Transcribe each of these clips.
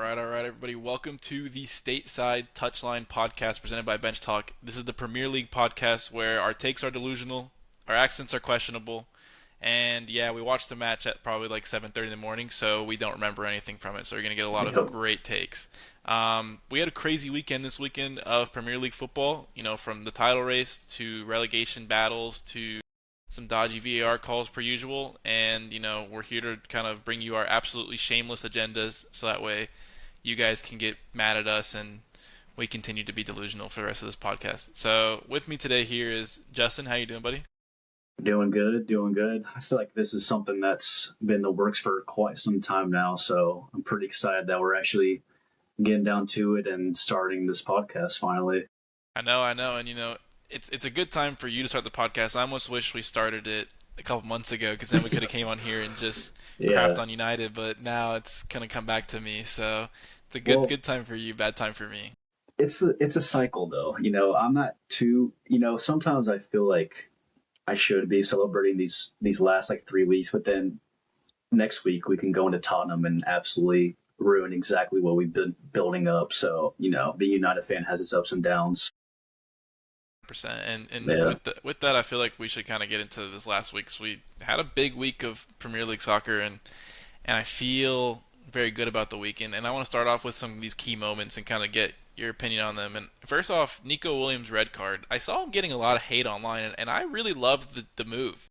All right, everybody. Welcome to the Stateside Touchline podcast presented by Bench Talk. This is the Premier League podcast where our takes are delusional, our accents are questionable, and yeah, we watched the match at probably like 7:30 in the morning, so we don't remember anything from it. So you're gonna get a lot of Yep. great takes. We had a crazy weekend this weekend of Premier League football. From the title race to relegation battles to some dodgy VAR calls per usual, and we're here to kind of bring you our absolutely shameless agendas, so that way you guys can get mad at us and we continue to be delusional for the rest of this podcast. So with me today here is Justin. How you doing, buddy? Doing good, doing good. I feel like this is something that's been in the works for quite some time now, so I'm pretty excited that we're actually getting down to it and starting this podcast finally. I know, and it's a good time for you to start the podcast. I almost wish we started it a couple months ago because then we could have came on here and just crapped Yeah. on United, but now it's gonna come back to me. So it's a good Well, good time for you, bad time for me. it's a cycle though. I'm not too. Sometimes I feel like I should be celebrating these last like 3 weeks, but then next week we can go into Tottenham and absolutely ruin exactly what we've been building up. So being a United fan has its ups and downs. Percent. And Yeah. with that, I feel like we should kind of get into this last week. 'Cause we had a big week of Premier League soccer, and I feel very good about the weekend. And I want to start off with some of these key moments and kind of get your opinion on them. And first off, Nico Williams' red card. I saw him getting a lot of hate online, and I really loved the move.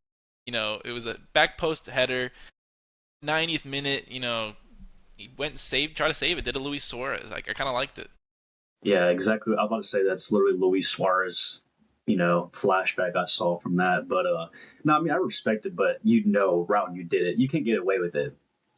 It was a back post header, 90th minute. He went and tried to save it. Did a Luis Suarez. Like I kind of liked it. Yeah, exactly. I'm about to say that's literally Luis Suarez, flashback I saw from that. But no, I mean I respect it, but Route, you did it. You can't get away with it.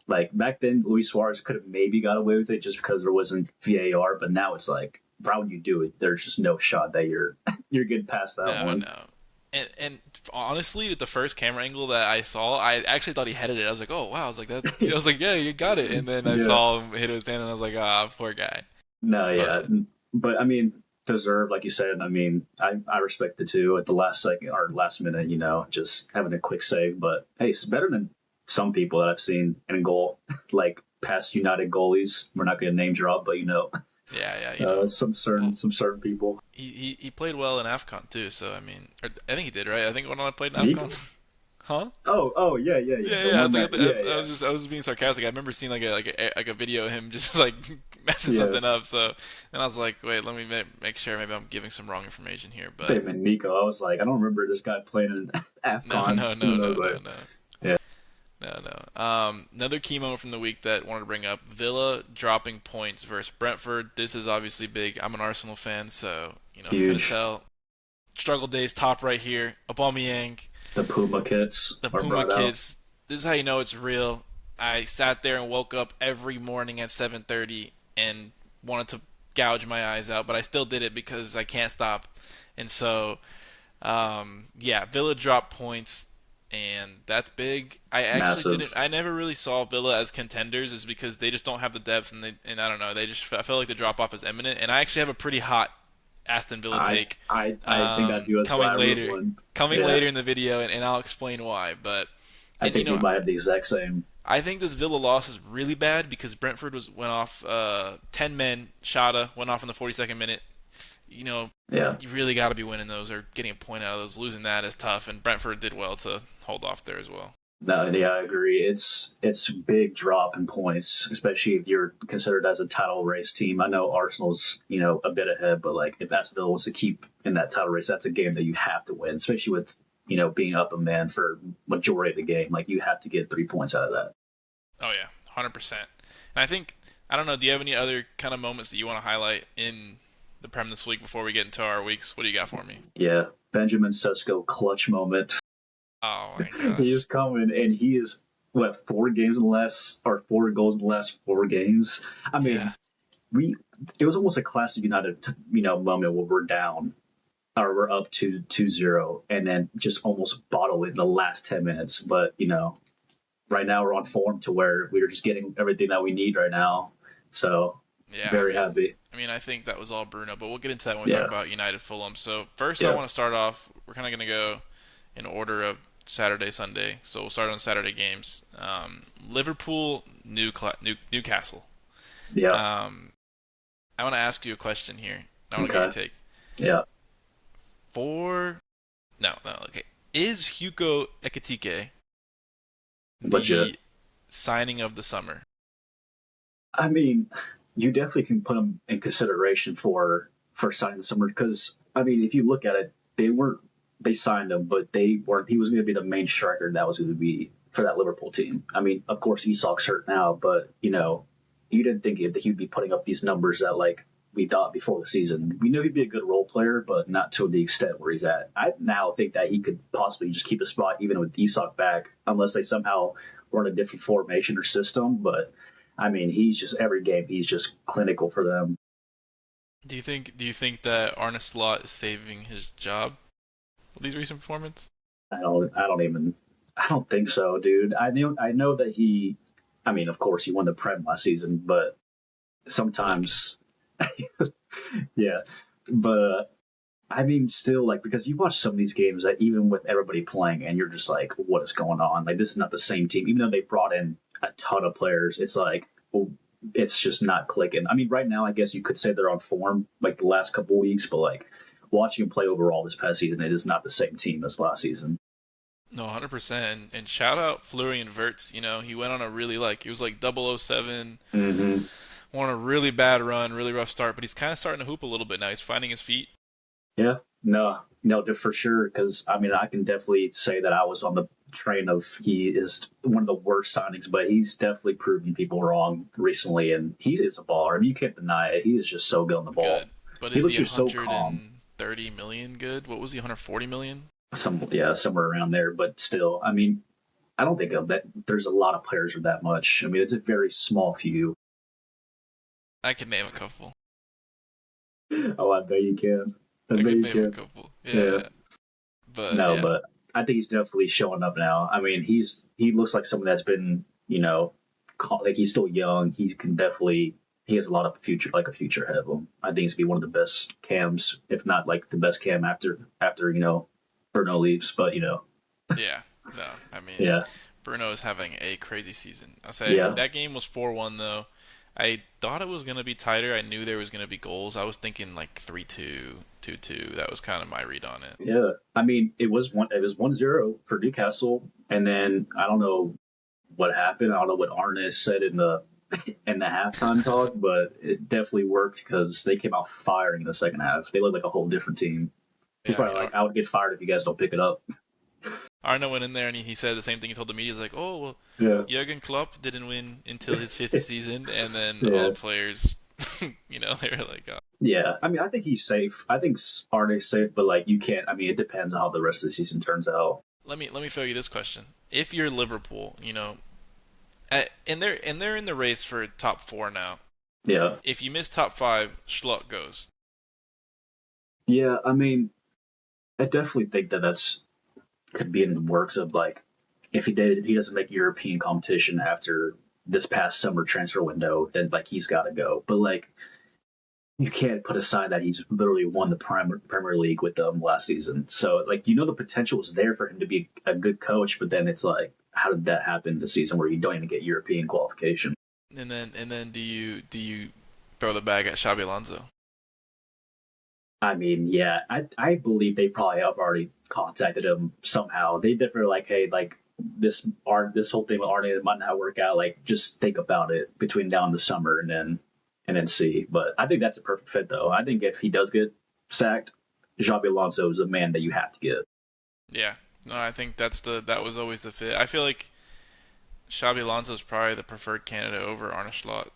Like back then, Luis Suarez could have maybe got away with it just because there wasn't VAR, but now it's like, Route, you do it. There's just no shot that you're you're getting past that No, one. no. And honestly, with the first camera angle that I saw, I actually thought he headed it. I was like, oh wow. I was like that. I was like, yeah, you got it. And then I Yeah. saw him hit it with his hand, and I was like, ah, poor guy. No, yeah. But But I mean, deserved, like you said. I mean, I respect it too at the last second or last minute, just having a quick save. But hey, it's better than some people that I've seen in goal, like past United goalies. We're not going to name drop, but yeah, yeah, some well, certain people. he played well in Afcon too. So I mean, I think he did right. I think when I played in Nico? Afcon, huh? Oh, yeah, yeah, yeah. Yeah, The yeah. I one was like, that, yeah, yeah, I was being sarcastic. I remember seeing like a video of him just like messing yeah. something up. So, and I was like, wait, let me make sure. Maybe I'm giving some wrong information here, but Damn, and Nico. I was like, I don't remember this guy playing in no, Afcon. no, no, no, no, But no. yeah, No, no. Another key moment from the week that I wanted to bring up: Villa dropping points versus Brentford. This is obviously big. I'm an Arsenal fan, so if you couldn't huge. tell, struggle days top right here. Aubameyang, The Puma kits the are Puma brought out. kids. This is how you know it's real. I sat there and woke up every morning at 7:30 and wanted to gouge my eyes out, but I still did it because I can't stop. And so, yeah, Villa dropped points, and that's big. I actually didn't. Massive. I never really saw Villa as contenders, is because they just don't have the depth, and I don't know. They just I felt like the drop off is imminent. And I actually have a pretty hot Aston Villa I take I think I do as well. coming I wrote later, one. coming Yeah, later in the video, and I'll explain why. But I and think we might have the exact same. I think this Villa loss is really bad because Brentford went off 10 men. Shada went off in the 42nd minute. You know, Yeah. you really got to be winning those or getting a point out of those. Losing that is tough, and Brentford did well to hold off there as well. No, yeah, I agree. It's a big drop in points, especially if you're considered as a title race team. I know Arsenal's a bit ahead, but like if Aston Villa wants to keep in that title race, that's a game that you have to win, especially with being up a man for majority of the game. Like you have to get 3 points out of that. Oh yeah, 100%. And I don't know. Do you have any other kind of moments that you want to highlight in the Prem this week before we get into our weeks? What do you got for me? Yeah, Benjamin Sesko clutch moment. Oh my He gosh. is coming, and he is what 4 games in the last or 4 goals in the last 4 games. I Yeah. mean, we it was almost a classic United moment where we're down or we're up to 2-0 and then just almost bottle it in the last 10 minutes. But right now we're on form to where we're just getting everything that we need right now. So Yeah, very happy. I think that was all Bruno, but we'll get into that when we talk Yeah. about United Fulham. So first, I Yeah. want to start off. We're kind of going to go in order of Saturday, Sunday. So we'll start on Saturday games. Liverpool, Newcastle. Yeah. Um, I want to ask you a question here. I want to get your Okay. take. Yeah. For okay. Is Hugo Ekitike Legit. the signing of the summer? I mean, you definitely can put him in consideration for signing the summer because I mean, if you look at it, they signed him, but they weren't. He was going to be the main striker that was going to be for that Liverpool team. I mean, of course, Isak's hurt now, but you didn't think he'd be putting up these numbers that like we thought before the season. We knew he'd be a good role player, but not to the extent where he's at. I now think that he could possibly just keep a spot even with Isak back, unless they somehow run a different formation or system. But I mean, he's just every game he's just clinical for them. Do you think that Arne Slot is saving his job with these recent performances? I don't think so, dude. I know that I mean, of course he won the Prem last season, but Lucky. sometimes yeah. But I mean still like because you watch some of these games that even with everybody playing and you're just like, what is going on? Like this is not the same team. Even though they brought in a ton of players, it's like well, it's just not clicking. I mean, right now I guess you could say they're on form like the last couple weeks, but like watching them play overall this past season, it is not the same team as last season. No, 100%. And shout out Florian Wirtz. He went on a really it was like 007, Mm-hmm. won a really bad run, really rough start, but he's kind of starting to hoop a little bit now. He's finding his feet. Yeah, no, for sure. Because I mean, I can definitely say that I was on the train of he is one of the worst signings, but he's definitely proven people wrong recently, and he is a baller. I mean, you can't deny it. He is just so good on the ball. Good. But He is looks he just so calm. 130 million good? What was he, 140 million? Somewhere around there. But still, I mean, I don't think that there's a lot of players with that much. I mean, it's a very small few. I can name a couple. Oh, I bet you can. I I bet could you name a can. couple. Yeah. Yeah. But No, yeah. but I think he's definitely showing up now. I mean, he looks like someone that's been, like he's still young. He has a lot of future, like a future ahead of him. I think he's gonna be one of the best cams, if not like the best cam after Bruno leaves. But Yeah. No, I mean, yeah, Bruno is having a crazy season. I'll say yeah, that game was 4-1 though. I thought it was going to be tighter. I knew there was going to be goals. I was thinking like 3-2, 2-2. That was kind of my read on it. yeah. I mean, it was 1-0 for Newcastle, and then I don't know what happened. I don't know what Arne said in the halftime talk, but it definitely worked because they came out firing in the second half. They looked like a whole different team. He's Yeah, I probably mean, like, I would get fired if you guys don't pick it up. Arno went in there and he said the same thing he told the media. He's like, "Oh, well, Yeah. Jurgen Klopp didn't win until his fifth season," and then all Yeah. the players, they were like, Yeah. I mean, I think he's safe. I think Arne's safe, but like, you can't. I mean, it depends on how the rest of the season turns out. let me throw you this question: if you're Liverpool, and they're in the race for top four now. Yeah. If you miss top five, Schlott goes. Yeah. I mean, I definitely think that that's could be in the works of like, if he doesn't make European competition after this past summer transfer window, then like he's got to go. But like, you can't put aside that he's literally won the Premier League with them last season. So like the potential was there for him to be a good coach, but then it's like, how did that happen this season where you don't even get European qualification? And then do you throw the bag at Xabi Alonso? I mean, yeah, I believe they probably have already contacted him somehow. They definitely like, hey, like this whole thing with Arne might not work out. Like, just think about it between now and the summer, and then see. But I think that's a perfect fit, though. I think if he does get sacked, Xabi Alonso is a man that you have to get. Yeah. No, I think that was always the fit. I feel like Xabi Alonso is probably the preferred candidate over Arne Slot.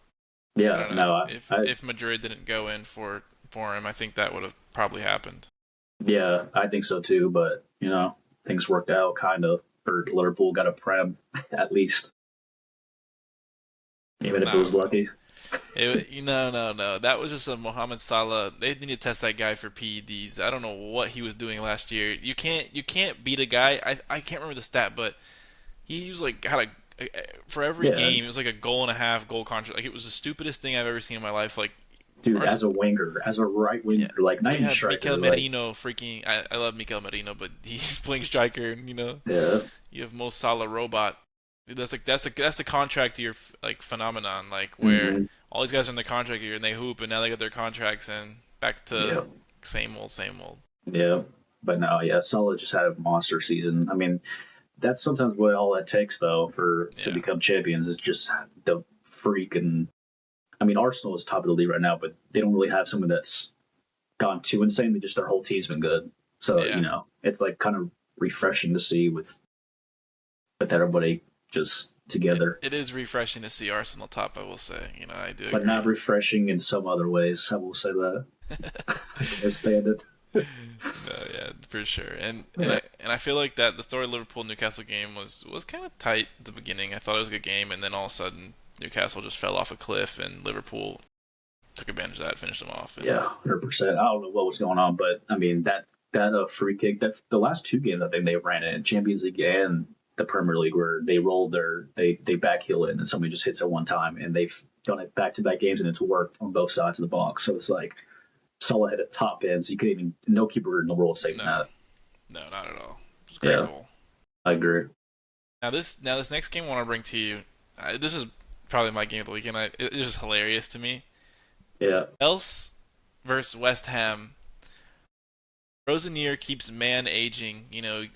I Yeah, don't know no, if Madrid didn't go in for him. I think that would have probably happened. yeah, I think so too. But things worked out kind of. Or Liverpool got a prem at least, even if it Nah, was lucky. no. That was just a Mohamed Salah. They need to test that guy for PEDs. I don't know what he was doing last year. You can't beat a guy. I can't remember the stat, but he was like had for every Yeah, game it was like a goal and a half goal contract. Like it was the stupidest thing I've ever seen in my life. Like dude, our as a winger, as a right yeah, winger, like not we even have Mikel striker, like Merino freaking. I love Mikel Merino, but he's playing striker, and yeah, you have Mo Salah robot. that's the contract year like phenomenon, like where Mm-hmm. all these guys are in the contract year and they hoop and now they get their contracts and back to Yeah, same old, same old. yeah. But no, yeah, Salah just had a monster season. I mean, that's sometimes what all it takes though for to Yeah, become champions is just the freak. And I mean, Arsenal is top of the league right now, but they don't really have someone that's gone too insane. They just their whole team's been good. So yeah. it's like kind of refreshing to see with everybody just It, together, it is refreshing to see Arsenal top. I will say, I do but not agree. refreshing in some other ways. I will say that. I can't stand it. No, yeah, for sure. And Yeah. I feel like that the story Liverpool Newcastle game was kind of tight at the beginning. I thought it was a good game, and then all of a sudden Newcastle just fell off a cliff, and Liverpool took advantage of that, finished them off. And Yeah, 100%. I don't know what was going on, but I mean that free kick that the last two games I think they ran it in Champions League and the Premier League where they rolled they backheel it and then somebody just hits it one time and they've done it back to back games and it's worked on both sides of the box. So it's like Salah hit a top end, so you couldn't even no keeper in the world saving no, that. no, not at all. It was a great Yeah, goal. I agree. Now this next game I want to bring to you. This is probably my game of the weekend. It's just hilarious to me. Yeah. Else versus West Ham. Rosenier keeps man aging.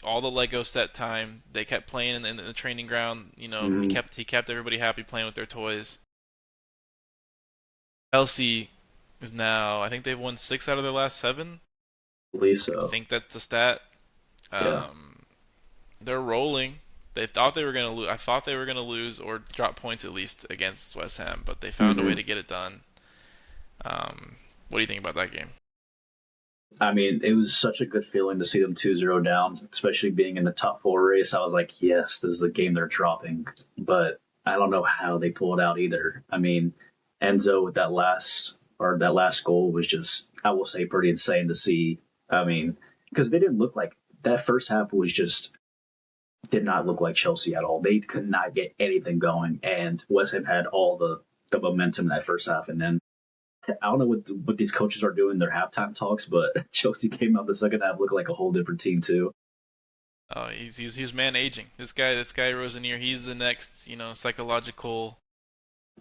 All the Lego set time. They kept playing in the training ground. He Mm-hmm. kept everybody happy playing with their toys. Chelsea is now. I think they've won 6 out of their last 7. Believe I so. think that's the stat. Yeah. Um, they're rolling. They thought they were gonna lose. I thought they were gonna lose or drop points at least against West Ham, but they found a way Mm-hmm. to get it done. What do you think about that game? I mean, it was such a good feeling to see them 2-0 down, especially being in the top four race. I was like, yes, this is the game they're dropping. But I don't know how they pull it out either. I mean, Enzo with that last goal was just, I will say, pretty insane to see. I mean, because they didn't look like that first half was just did not look like Chelsea at all. They could not get anything going, and West Ham had all the momentum in that first half, and then I don't know what these coaches are doing in their halftime talks, but Chelsea came out the second half looking like a whole different team too. He's man aging. This guy Rosenier, he's the next psychological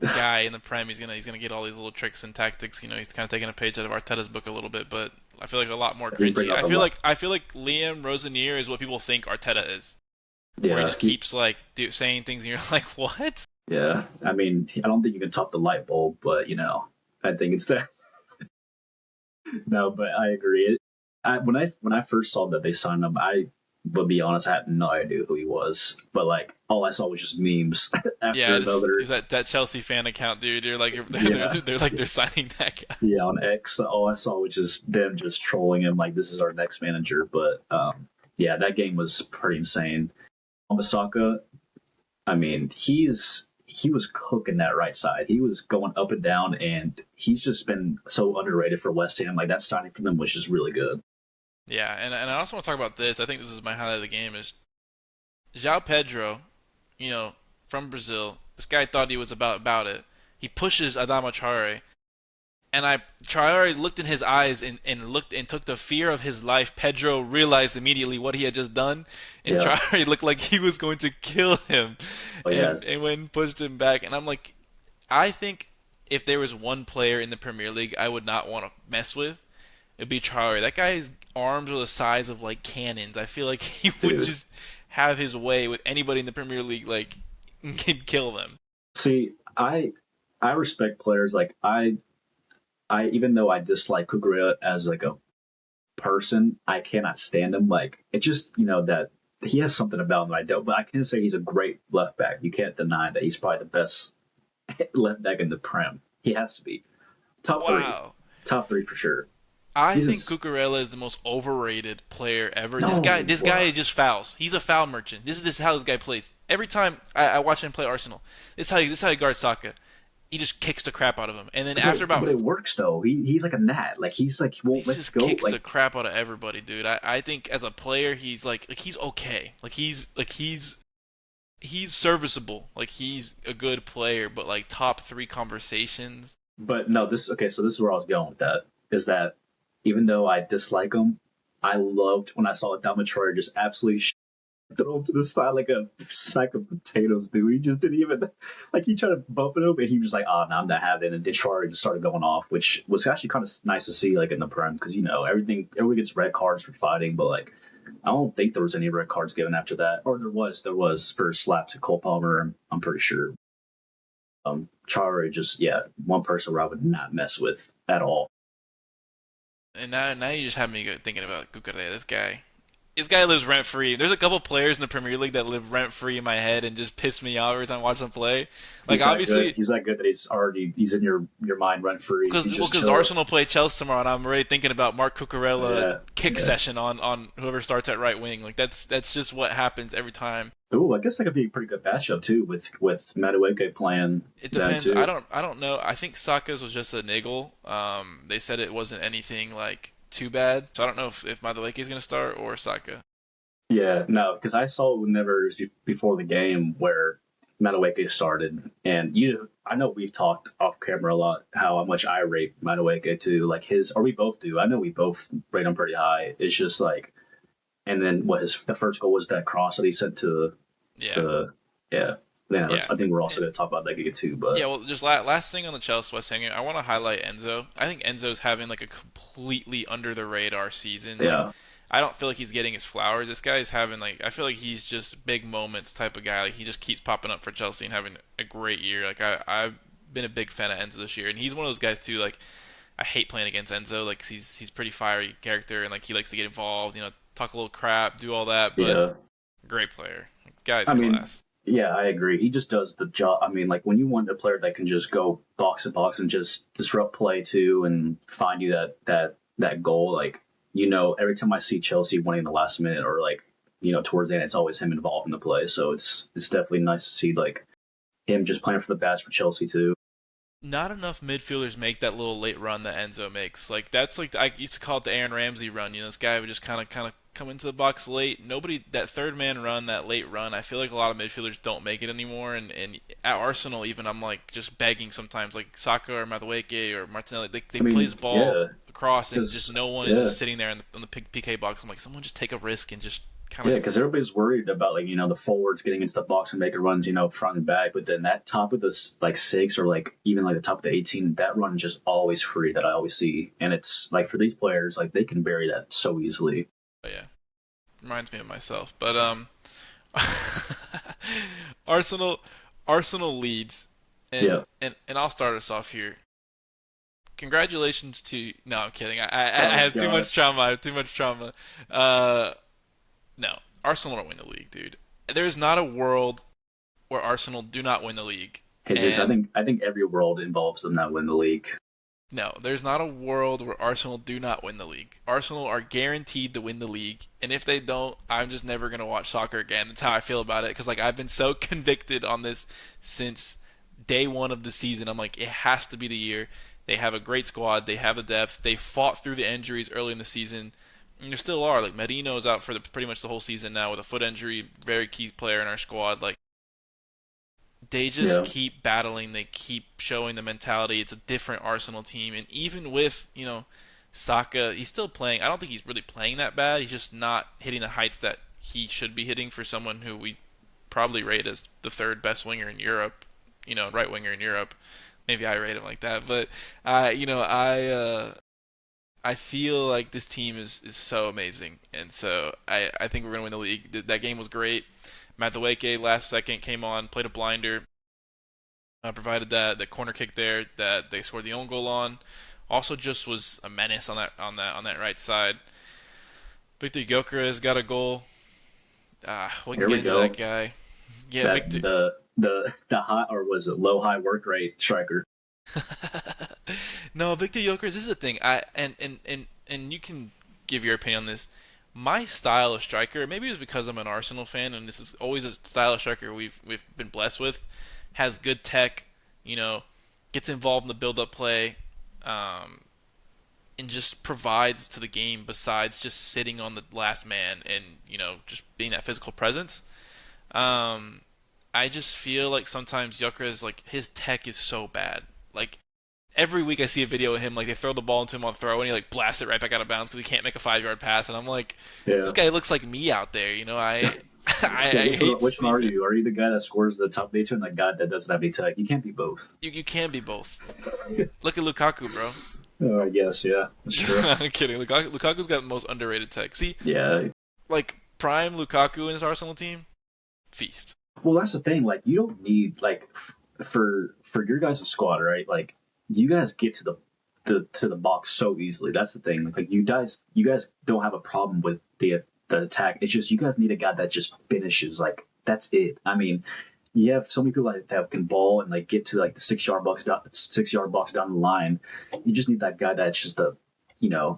guy in the Prem. He's gonna get all these little tricks and tactics. He's kind of taking a page out of Arteta's book a little bit, but I feel like a lot more He's bringing cringy. out I the feel luck. like I feel like Liam Rosenier is what people think Arteta is, where he Yeah, just keeps like saying things and you're like, what? yeah. I mean, I don't think you can top the light bulb, but I think it's that. No, but I agree. When I first saw that they signed him, I would be honest, I had no idea who he was. But like, all I saw was just memes Yeah, after just another. is that Chelsea fan account, dude. Yeah, They're like they're signing that guy. yeah, on X, all I saw was just them just trolling him like this is our next manager. But yeah, that game was pretty insane. Wan-Bissaka, I mean, he was cooking that right side. He was going up and down, and he's just been so underrated for West Ham. Like that signing for them was just really good. Yeah, and I also want to talk about this. I think this is my highlight of the game is João Pedro, from Brazil. This guy thought he was about it. He pushes Adama Traore, and Traore looked in his eyes and looked and took the fear of his life. Pedro realized immediately what he had just done, and Yeah. Traore looked like he was going to kill him, Oh yeah. and went and pushed him back. And I'm like, I think if there was one player in the Premier League I would not want to mess with, it'd be Traore. That guy's arms are the size of like cannons. I feel like he would Dude. just have his way with anybody in the Premier League, like can kill them. See, I respect players like I even though I dislike Kukurea as like a person, I cannot stand him. Like it just that he has something about him I don't. But I can say he's a great left back. You can't deny that he's probably the best left back in the Prem. He has to be top three, Wow. top three for sure. I He's think ins- Cucurella is the most overrated player ever. This no, guy, this guy just fouls. He's a foul merchant. This is how this guy plays. Every time I watch him play Arsenal, this is how he guards Saka. He just kicks the crap out of him, and then after but about it works though. He's like a gnat. Like he's like he he won't let just go. kicks the Like crap out of everybody, dude. I think as a player, he's like he's okay. He's serviceable. Like he's a good player, but like top 3 conversations. but no, this okay. So this is where I was going with that. Is that even though I dislike him, I loved when I saw Adama Traore just absolutely throw him to the side like a sack of potatoes, dude. He just didn't even like he tried to bump it up, and he was like, "Oh, no, I'm not having it." And Detroit just started going off, which was actually kind of nice to see, like in the Prem, because everyone gets red cards for fighting, but like I don't think there was any red cards given after that, or there was for slaps at Cole Palmer. I'm pretty sure. Chara just one person where I would not mess with at all. And now you just have me thinking about Cucurella. This guy lives rent free. There's a couple players in the Premier League that live rent free in my head and just piss me off every time I watch them play. Like He's that good. obviously, He's that good that he's in your mind rent free. because He's just chill. Arsenal play Chelsea tomorrow, and I'm already thinking about Mark Cucurella Yeah, kick yeah. session on whoever starts at right wing. Like that's just what happens every time. Ooh, I guess that could be a pretty good matchup too with Madueke playing It that depends. I too. don't I don't know. I think Saka's was just a niggle. They said it wasn't anything like too bad. So I don't know if Madueke is gonna start or Saka. Yeah, no, because I saw whenever it was before the game where Madueke started, and I know we've talked off camera a lot how much I rate Madueke too, like or we both do. I know we both rate him pretty high. It's just like, and then the first goal was that cross that he sent Yeah. to, yeah. Yeah, Yeah. I think we're also going to talk about that game too, but Yeah, well, just last thing on the Chelsea West Ham game, I want to highlight Enzo. I think Enzo's having like a completely under the radar season. Like, yeah, I don't feel like he's getting his flowers. This guy's having like, I feel like he's just big moments type of guy. Like he just keeps popping up for Chelsea and having a great year. Like I've been a big fan of Enzo this year, and he's one of those guys too. Like I hate playing against Enzo. Like he's pretty fiery character, and like he likes to get involved. Talk a little crap, do all that, but yeah. great player. Like, guy's I mean, class. yeah, I agree. He just does the job. I mean, like when you want a player that can just go box to box and just disrupt play too, and find you that goal. Like every time I see Chelsea winning in the last minute or like towards the end, it's always him involved in the play. So it's definitely nice to see like him just playing for the best for Chelsea too. Not enough midfielders make that little late run that Enzo makes. Like that's like I used to call it the Aaron Ramsey run. This guy would just kind of come into the box late. Nobody that third man run, that late run. I feel like a lot of midfielders don't make it anymore. And at Arsenal, even I'm like just begging sometimes, like Saka or Madueke or Martinelli, they I play mean, this ball yeah, across and just because no one is yeah, just sitting there in the PK box. I'm like, someone just take a risk and just kind of yeah, because everybody's worried about like the forwards getting into the box and making runs, front and back. But then that top of the like six or like even like the top of the 18, that run is just always free that I always see, and it's like for these players like they can bury that so easily. oh, yeah, reminds me of myself. But Arsenal Arsenal leads, and Yeah. and I'll start us off here. Congratulations to no, I'm kidding. I Oh have too God, much trauma. I have too much trauma. Uh, no, Arsenal don't win the league, dude. There is not a world where Arsenal do not win the league, Jesus, I and think every world involves them not win the league. no, there's not a world where Arsenal do not win the league. Arsenal are guaranteed to win the league, and if they don't, I'm just never gonna watch soccer again. That's how I feel about it. Because like I've been so convicted on this since day one of the season. I'm like, it has to be the year. They have a great squad. They have the depth. They fought through the injuries early in the season. And there still are. Like Merino is out for pretty much the whole season now with a foot injury. Very key player in our squad. Like they just Yeah, keep battling. They keep showing the mentality. It's a different Arsenal team, and even with Saka, he's still playing. I don't think he's really playing that bad. He's just not hitting the heights that he should be hitting for someone who we probably rate as the third best winger in Europe. Right winger in Europe. Maybe I rate him like that, but I feel like this team is so amazing, and so I think we're gonna win the league. That game was great. Madueke last second came on, played a blinder, provided that the corner kick there that they scored the own goal on. Also, just was a menace on that right side. Victor Gyökeres got a goal. We can here get we into that go. guy. Yeah, That Victor. the high or was it low high work rate striker? No, Victor Gyökeres. This is the thing. And you can give your opinion on this. My style of striker, maybe it was because I'm an Arsenal fan, and this is always a style of striker we've been blessed with. Has good tech, you know, gets involved in the build-up play, um, and just provides to the game besides just sitting on the last man and just being that physical presence. Um, I just feel like sometimes Gyökeres like his tech is so bad. Like every week I see a video of him like they throw the ball into him on throw and he like blasts it right back out of bounds because he can't make a 5 yard pass and I'm like, this Yeah, guy looks like me out there. I, Yeah, I hate which one are seeing it. you? Are you the guy that scores the top data and the guy that doesn't have any tech? You can't be both. You can be both. Look at Lukaku, bro. Oh, I guess, yeah, that's true. I'm kidding. Lukaku's got the most underrated tech. See, Yeah. like prime Lukaku in his Arsenal team, feast. Well, that's the thing. Like, you don't need like for your guys' squad, right? Like, you guys get to the box so easily. That's the thing. Like, you guys don't have a problem with the attack. It's just you guys need a guy that just finishes. Like, that's it. I mean, you have so many people that can ball and like get to like the 6 yard box down the line. You just need that guy that's just a,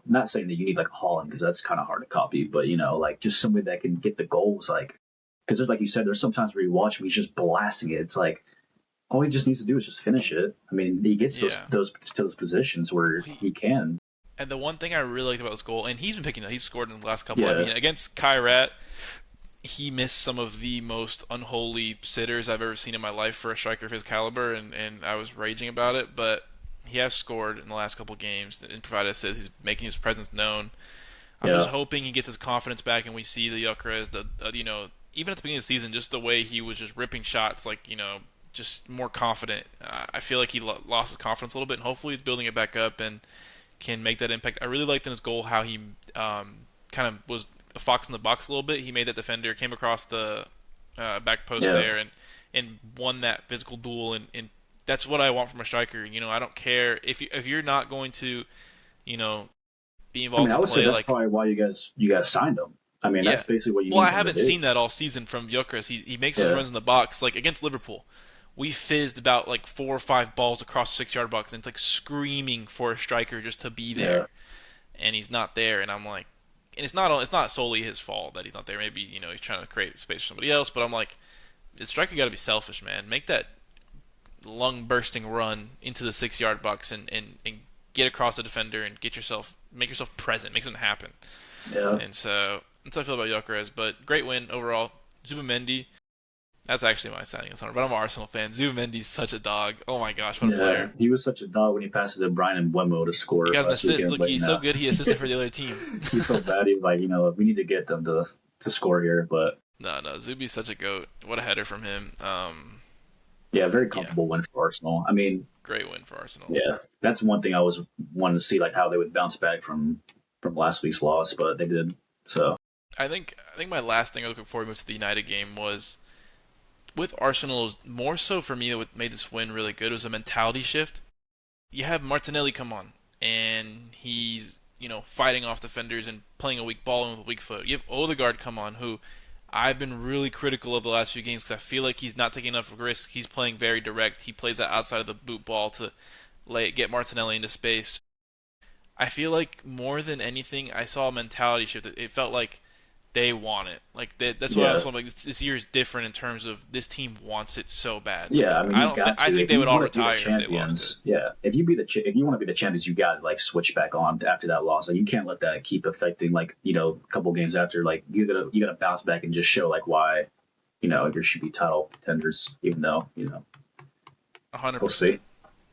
not saying that you need like Holland because that's kind of hard to copy, but like just somebody that can get the goals. Like, because there's like you said, there's sometimes where you watch him, he's just blasting it. It's like all he just needs to do is just finish it. I mean, he gets Yeah. those positions where he can. And the one thing I really liked about this goal, and he's been picking up, he's scored in the last couple. I Yeah, mean, against Kyrat, he missed some of the most unholy sitters I've ever seen in my life for a striker of his caliber, and I was raging about it. But he has scored in the last couple games and provided assists. He's making his presence known. I'm just yeah, hoping he gets his confidence back and we see the Gyökeres, even at the beginning of the season, just the way he was just ripping shots, like, just more confident. I feel like he lost his confidence a little bit, and hopefully he's building it back up and can make that impact. I really liked in his goal how he kind of was a fox in the box a little bit. He made that defender, came across the back post yeah. there, and won that physical duel. And that's what I want from a striker. I don't care if you're not going to, you know, be I mean, involved I in would say play that's like. probably why you guys signed him. I mean, Yeah. that's basically what you Well, I need him to haven't do. seen that all season from Gyökeres. He makes those Yeah, runs in the box. Like against Liverpool, we fizzed about like 4 or 5 balls across the 6 yard box, and it's like screaming for a striker just to be yeah. there, and he's not there. And I'm like, and it's not solely his fault that he's not there. Maybe he's trying to create space for somebody else. But I'm like, the striker got to be selfish, man. Make that lung bursting run into the 6 yard box and get across the defender and make yourself present, make something happen. Yeah. And so that's how I feel about Gyökeres. But great win overall. Zubimendi, that's actually my signing of summer. But I'm an Arsenal fan. Zubimendi's such a dog. Oh my gosh, what a Yeah, player! he was such a dog when he passes to Brian and Buemo to He score got an last assist. weekend. Look, But he's so good. He assisted for the other team. he felt bad. He was like, we need to get them to score here. But No, Zubi's such a goat. What a header from him. yeah, very Yeah, comfortable win for Arsenal. I mean, great win for Arsenal. yeah, that's one thing I was wanting to see, like how they would bounce back from last week's loss, but they did. So I think my last thing I was looking before we moved to the United game was with Arsenal. More so for me, what made this win really good was a mentality shift. You have Martinelli come on, and he's fighting off defenders and playing a weak ball with a weak foot. You have Odegaard come on, who I've been really critical of the last few games because I feel like he's not taking enough risk. He's playing very direct. He plays that outside of the boot ball to get Martinelli into space. I feel like more than anything, I saw a mentality shift. It felt like they want it. Like that's why I yeah, was like this year is different in terms of this team wants it so bad. yeah. Like I mean, I you don't. got I to think if they you would all want to be the retire if they lost it. champions. Yeah, if you want to be the champions, you got to like switch back on after that loss. Like you can't let that keep affecting like a couple games after. Like you gotta bounce back and just show like why you should be title contenders, even though A hundred we'll see. percent.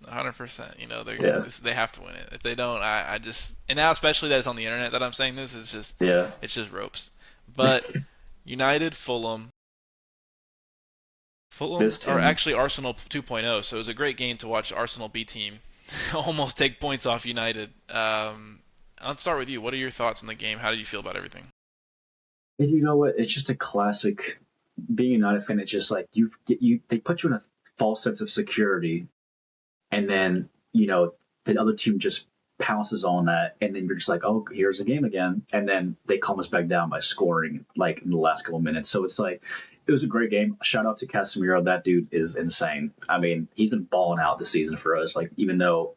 100%. Yeah, They have to win it. If they don't, I just and now especially that it's on the internet that I'm saying this is just yeah, it's just ropes. But United, Fulham this are team. actually Arsenal 2.0. So it was a great game to watch Arsenal B team almost take points off United. I'll start with you. What are your thoughts on the game? How did you feel about everything? And you know what? It's just a classic. Being a United fan, it's just like they put you in a false sense of security, and then the other team just pounces on that, and then you're just like, oh, here's the game again, and then they calm us back down by scoring like in the last couple of minutes. So it's like it was a great game. Shout out to Casemiro. That dude is insane. I mean, he's been balling out this season for us. Like even though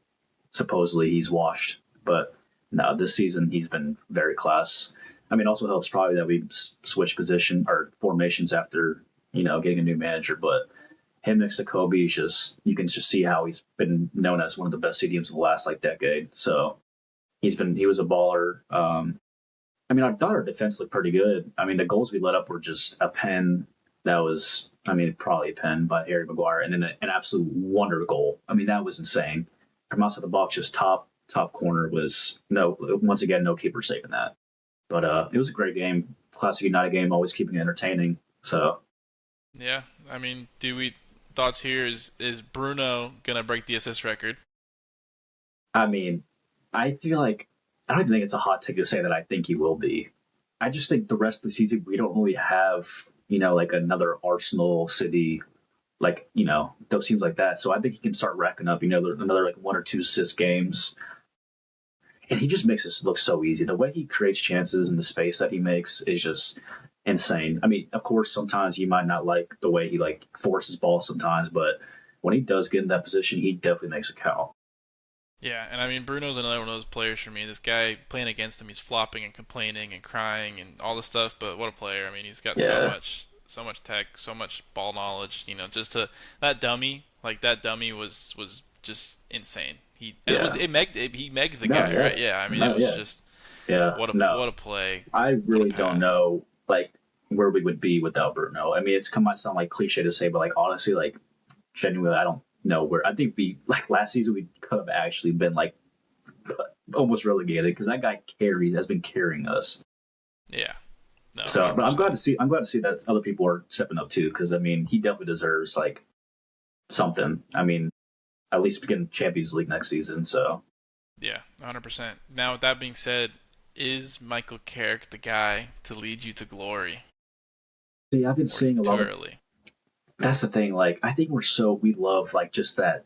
supposedly he's washed, but no, this season he's been very class. I mean, also helps probably that we switched position or formations after getting a new manager, but him next to Kobe is just you can just see how he's been known as one of the best CDMs of the last like decade. So he was a baller. I mean, I thought our defense looked pretty good. I mean, the goals we let up were just a pen that was, I mean, probably a pen by Harry Maguire, and then an absolute wonder goal. I mean, that was insane. From outside the box, just top corner was no. Once again, no keeper saving that. But it was a great game, classic United game, always keeping it entertaining. So Yeah, I mean, do we thoughts here is Bruno gonna break the assist record? I mean, I feel like I don't even think it's a hot take to say that I think he will be. I just think the rest of the season we don't really have, like another Arsenal City, like, those teams like that. So I think he can start racking up, another like one or two assist games. And he just makes this look so easy. The way he creates chances and the space that he makes is just insane. I mean, of course, sometimes you might not like the way he like forces balls sometimes, but when he does get in that position, he definitely makes it count. Yeah, and I mean Bruno's another one of those players for me. This guy playing against him, he's flopping and complaining and crying and all this stuff, but what a player. I mean, he's got Yeah, so much tech, so much ball knowledge, just to that dummy, like that dummy was just insane. yeah. He megged the No, guy, yeah. right? Yeah, I mean it No, was yeah. just Yeah. No. what a play, I what a really don't pass. know like where we would be without Bruno. I mean, it's come might sound like cliche to say, but like honestly, like genuinely, I don't know where. I think we like last season we could have actually been like almost relegated because that guy carries has been carrying us. Yeah. No, So, but 100%. I'm glad to see that other people are stepping up too because I mean he definitely deserves like something. I mean, at least begin Champions League next season. So Yeah, 100%. Now, with that being said, is Michael Carrick the guy to lead you to glory, see, I've been or is seeing it a too lot of early? that's the thing. Like, I think we love like just that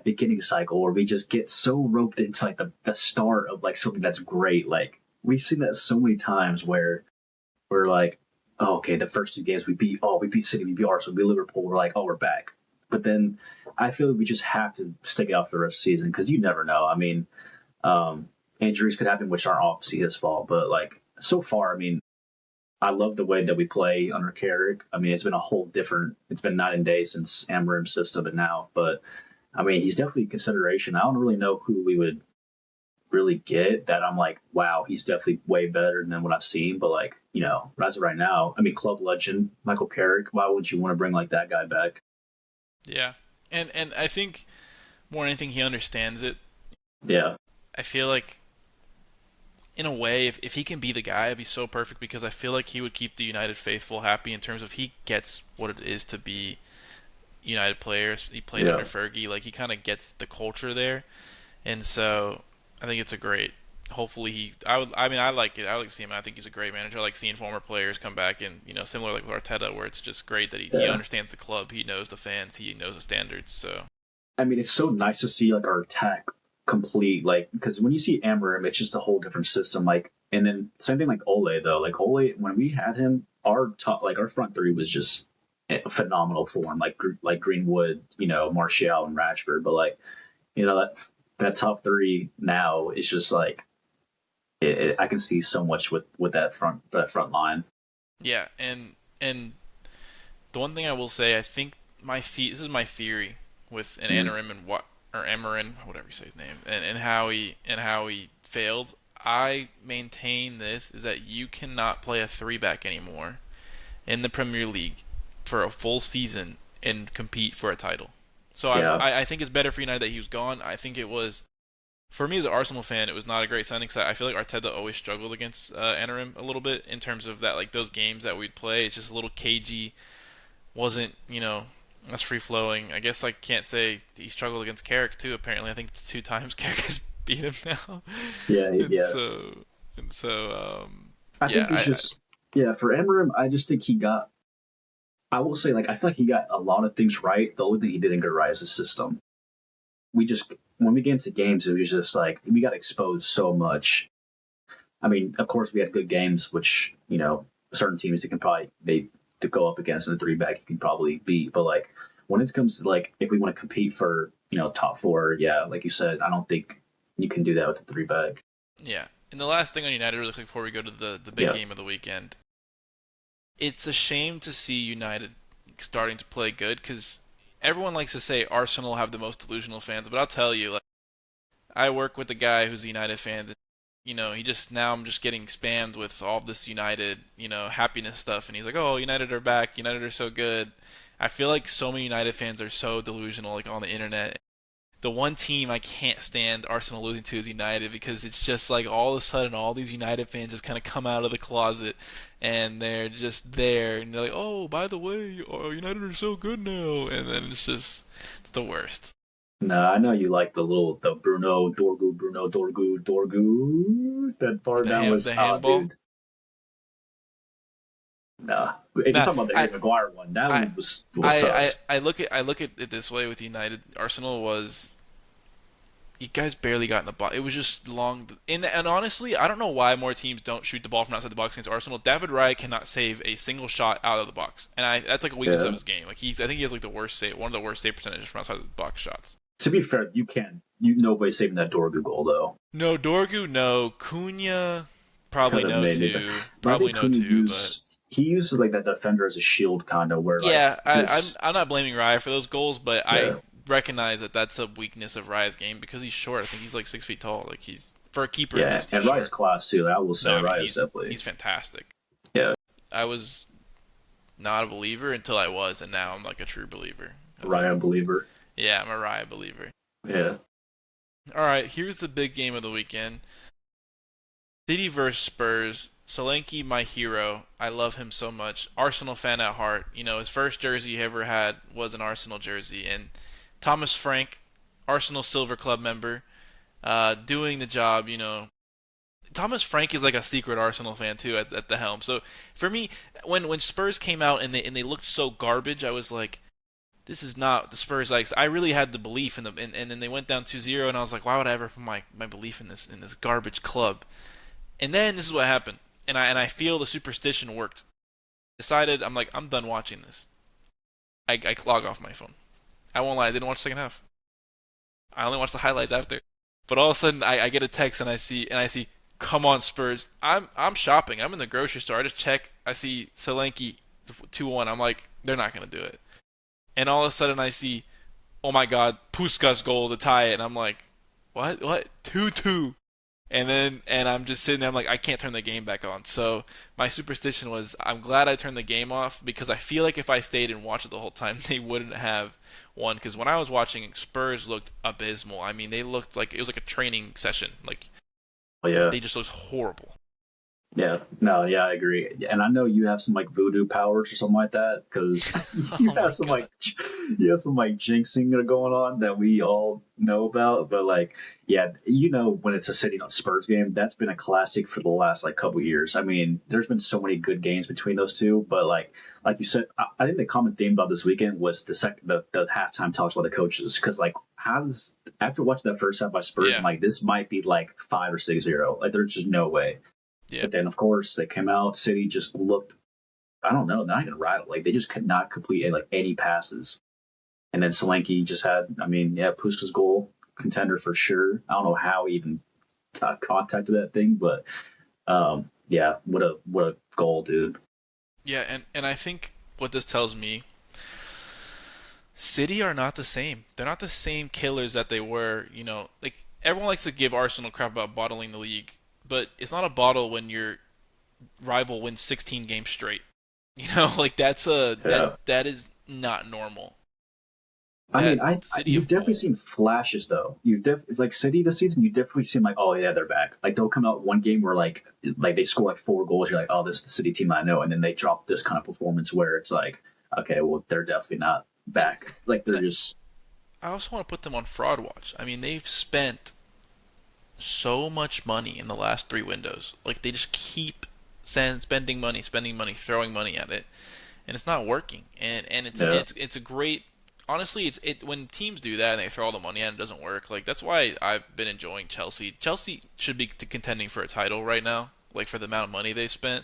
beginning cycle where we just get so roped into like the start of like something that's great. Like we've seen that so many times where we're like, oh, okay, the first two games we beat City, we beat Arsenal, we beat Liverpool. We're like, oh, we're back. But then I feel like we just have to stick it out for the rest of the season because you never know. I mean, um, injuries could happen, which aren't obviously his fault. But like so far, I mean, I love the way that we play under Carrick. I mean, it's been a whole different. It's been night and day since Amarim's system and now. But I mean, he's definitely a consideration. I don't really know who we would really get that. I'm like, wow, he's definitely way better than what I've seen. But like, as of right now, I mean, club legend Michael Carrick. Why would you want to bring like that guy back? Yeah, and I think more than anything, he understands it. Yeah, I feel like, in a way, if he can be the guy, it'd be so perfect because I feel like he would keep the United faithful happy in terms of he gets what it is to be United players. He played under yeah, Fergie, like he kind of gets the culture there, and so I think it's a great. Hopefully he. I would. I mean, I like it. I like seeing him. I think he's a great manager. I like seeing former players come back and similar like with Arteta, where it's just great that he yeah. understands the club. He knows the fans. He knows the standards. So I mean, it's so nice to see like our attack complete, like because when you see Amarim, it's just a whole different system. Like, and then same thing like Ole though. Like Ole, when we had him, our top, like our front three was just a phenomenal form. Like Greenwood, Martial and Rashford. But like, that top three now is just like I can see so much with that front line. yeah, and the one thing I will say, I think this is my theory with an Mm. Anarim and what or Amarin, whatever you say his name, and how he failed. I maintain this is that you cannot play a three back anymore in the Premier League for a full season and compete for a title. So Yeah, I think it's better for United that he was gone. I think it was for me as an Arsenal fan, it was not a great signing because I feel like Arteta always struggled against Anarim a little bit in terms of that, like those games that we'd play. It's just a little cagey, wasn't as free flowing. I guess I can't say he struggled against Carrick too. Apparently, I think it's two times Carrick has beat him now, yeah, and yeah. I yeah, think it's just yeah for Amarim. I just think he got. I will say like I feel like he got a lot of things right. The only thing he didn't get right is the system. We just when we get into games, it was just like we got exposed so much. I mean, of course, we had good games, which certain teams that can probably they to go up against in the three back you can probably beat. But like when it comes to like if we want to compete for top four, yeah, like you said, I don't think you can do that with the three back. yeah. And the last thing on United, really quick, before we go to the big Yeah, game of the weekend, it's a shame to see United starting to play good because everyone likes to say Arsenal have the most delusional fans, but I'll tell you, like I work with a guy who's a United fan. That, he just now I'm just getting spammed with all this United, happiness stuff, and he's like, "Oh, United are back. United are so good." I feel like so many United fans are so delusional, like on the internet. the one team I can't stand Arsenal losing to is United because it's just like all of a sudden all these United fans just kind of come out of the closet and they're just there and they're like, oh, by the way, oh, United are so good now, and then it's the worst. Nah, I know you like the Bruno Dorgu. That bar down was The handball. dude. Nah, if you're Nah, talking about the Harry Maguire one, that I one was sus. I look at it this way with United. Arsenal was you guys barely got in the box. It was just long. And honestly, I don't know why more teams don't shoot the ball from outside the box against Arsenal. David Raya cannot save a single shot out of the box, and that's like a weakness of Yeah. his game. Like I think he has like the worst save, one of the worst save percentages from outside the box shots. To be fair, you can you nobody's saving that Dorgu goal though. No Dorgu, no Cunha, probably Could have no made it. too, But I probably think no Cunha too, but. used he used like that defender as a shield kind of where like Yeah, his I'm not blaming Raya for those goals, but I yeah recognize that that's a weakness of Raya's game because he's short. I think he's like 6 feet tall. Like he's for a keeper, yeah he's and Riot's short. class too. I will say No, I mean Riot's definitely he's fantastic. yeah I was not a believer until I was, and now I'm like a true believer. Riot believer. Yeah, I'm a Raya believer. Yeah. All right, here's the big game of the weekend: City versus Spurs. Solanke, my hero. I love him so much. Arsenal fan at heart. You know, his first jersey he ever had was an Arsenal jersey. And Thomas Frank, Arsenal Silver Club member, doing the job, you know. Thomas Frank is like a secret Arsenal fan too at the helm. So for me, when Spurs came out and they looked so garbage, I was like, this is not the Spurs. Like I really had the belief in them, and then they went down 2-0, and I was like, why would I ever put my belief in this garbage club? And then this is what happened, and I feel the superstition worked. Decided I'm like I'm done watching this. I log off my phone. I won't lie, I didn't watch the second half. I only watched the highlights after. But all of a sudden I get a text and I see come on Spurs. I'm shopping. I'm in the grocery store. I just check. I see Solanke 2-1. I'm like they're not gonna do it. And all of a sudden I see oh my god Puskas goal to tie it, and I'm like what 2-2. And I'm just sitting there. I'm like, I can't turn the game back on. So my superstition was, I'm glad I turned the game off because I feel like if I stayed and watched it the whole time, they wouldn't have won. Because when I was watching, Spurs looked abysmal. I mean, they looked like it was like a training session. Like Oh yeah. they just looked horrible. Yeah, no, yeah, I agree. And I know you have some like voodoo powers or something like that because you Oh my have some god. like you have some like jinxing going on that we all know about. But like, yeah, you know when it's a City not Spurs game, that's been a classic for the last like couple years. I mean, there's been so many good games between those two, but like you said, I think the common theme about this weekend was the halftime talks by the coaches because like how does after watching that first half by Spurs, I'm Yeah. like this might be like 5 or 6-0. Like there's just no way. Yeah. But then, of course, they came out. City just looked, I don't know, not even right. Like, they just could not complete like any passes. And then Solanke just had, I mean, yeah, Puska's goal contender for sure. I don't know how he even got contact to that thing, but yeah, what a goal, dude. Yeah. And I think what this tells me, City are not the same. They're not the same killers that they were. You know, like everyone likes to give Arsenal crap about bottling the league, but it's not a bottle when your rival wins 16 games straight. You know, like Yeah. that is not normal. I mean, That I City you've of definitely old. seen flashes though. Like City this season, you definitely seen like, oh yeah, they're back. Like they'll come out one game where like they score like 4 goals. You're like, oh, this is the City team I know, and then they drop this kind of performance where it's like, okay, well they're definitely not And back. Like and they're just I also want to put them on fraud watch. I mean, they've spent so much money in the last three windows. Like they just keep spending money, throwing money at it, and it's not working. And yeah. it's a great. Honestly, it when teams do that and they throw all the money at it, it doesn't work. Like that's why I've been enjoying Chelsea. Chelsea should be contending for a title right now. Like for the amount of money they spent.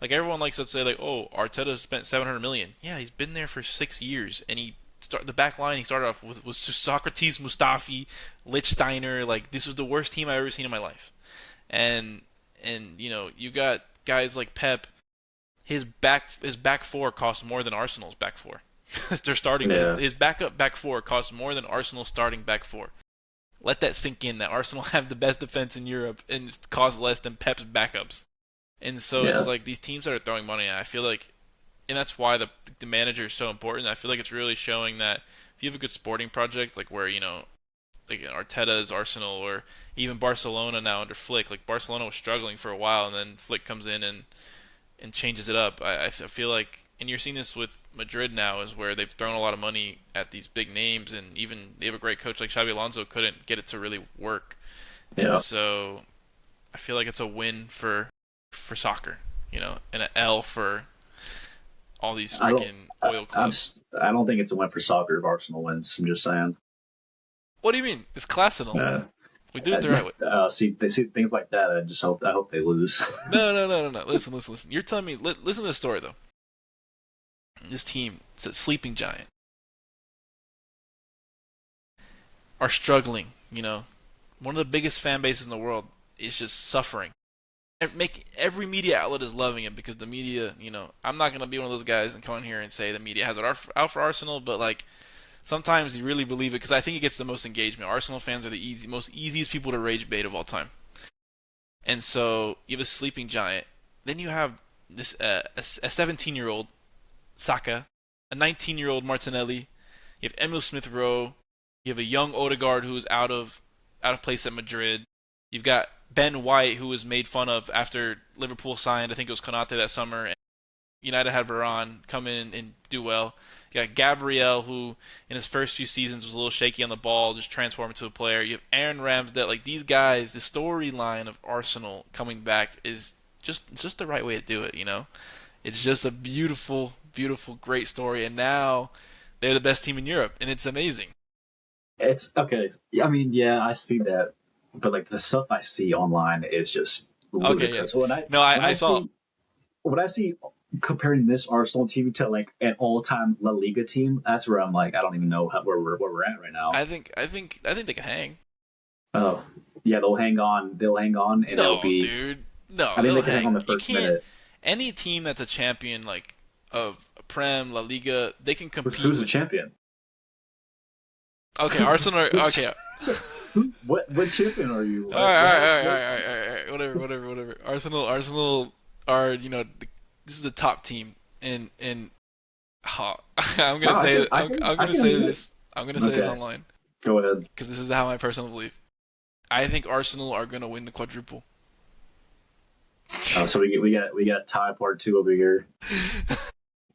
Like everyone likes to say, like, oh, Arteta spent 700 million. Yeah, he's been there for 6 years, and the back line he started off with was Socrates, Mustafi, Lichtsteiner. Like this was the worst team I've ever seen in my life. And you know you got guys like Pep. His back four costs more than Arsenal's back four. They're starting Yeah. his backup back four costs more than Arsenal's starting back four. Let that sink in that Arsenal have the best defense in Europe and it costs less than Pep's backups. And so it's Yeah. like these teams that are throwing money. I feel like, and that's why the manager is so important. I feel like it's really showing that if you have a good sporting project, like where you know like Arteta's Arsenal or even Barcelona now under Flick. Like Barcelona was struggling for a while, and then Flick comes in and changes it up. I feel like, and you're seeing this with Madrid now, is where they've thrown a lot of money at these big names, and even they have a great coach like Xabi Alonso couldn't get it to really work. And Yeah. so I feel like it's a win for soccer, and an L for all these I don't. freaking oil clubs. I don't think it's a win for soccer if Arsenal wins. I'm just saying. What do you mean? It's class and all. Uh, We do it the right way. see, they see things like that. I hope they lose. No, no, no, no, no. Listen. You're telling me. Listen to the story though. This team, it's a sleeping giant, are struggling. One of the biggest fan bases in the world is just suffering. Make every media outlet is loving it because the media. I'm not gonna be one of those guys and come in here and say the media has it out for Arsenal, but like sometimes you really believe it because I think it gets the most engagement. Arsenal fans are the most easiest people to rage bait of all time. And so you have a sleeping giant. Then you have this a 17-year-old Saka, a 19-year-old Martinelli. You have Emil Smith Rowe. You have a young Odegaard who is out of place at Madrid. You've got Ben White who was made fun of after Liverpool signed. I think it was Konate that summer. And United had Varane come in and do well. You got Gabriel, who in his first few seasons was a little shaky on the ball, just transformed into a player. You have Aaron Ramsdale. Like these guys, the storyline of Arsenal coming back is just the right way to do it. It's just a beautiful, beautiful, great story. And now they're the best team in Europe, and it's amazing. It's okay. I mean, yeah, I see that, but like the stuff I see online is just Okay, yeah. ludicrous. No, When I I saw. see when I see comparing this Arsenal team to like an all-time La Liga team, that's where I'm like, I don't even know where we're at right now. I think they can hang. Oh, yeah, they'll hang on. They'll hang on, and they'll No, be. dude. No, I think they'll they can hang on hang. the You first can't. minute. Any team that's a champion like of Prem, La Liga, they can compete Who's the with. champion? Okay, Arsenal. Okay. What champion are you? All right, all right, all right, all right, all right, all right. Whatever. Arsenal are this is the top team, and I'm No, gonna say it. I'm I gonna can say admit it. this. I'm gonna say this Okay, online go ahead. because this is how my personal belief. I think Arsenal are gonna win the quadruple. So we got tie part two over here,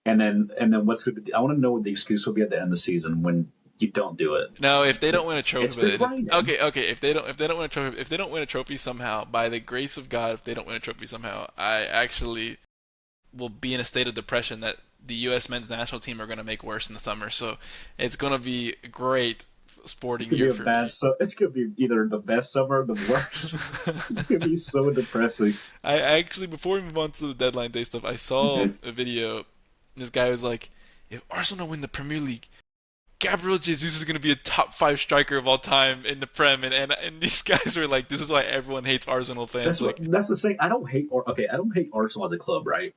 and then what's good? I want to know what the excuse will be at the end of the season when you don't do it. No, if they don't win a It's trophy, been raining. okay. If they don't win a trophy, if they don't win a trophy somehow, by the grace of God, if they don't win a trophy somehow, I actually will be in a state of depression that the U.S. men's national team are going to make worse in the summer. So it's going to be a great It's sporting gonna be year a for bad. me. So it's gonna be either the best summer or the worst. It's gonna be so depressing. I actually, before we move on to the deadline day stuff, I saw Mhm. a video. And this guy was like, "If Arsenal win the Premier League, Gabriel Jesus is going to be a top five striker of all time in the Prem," and these guys were like, "This is why everyone hates Arsenal fans." Like, That's the thing. I don't hate Arsenal as a club, right?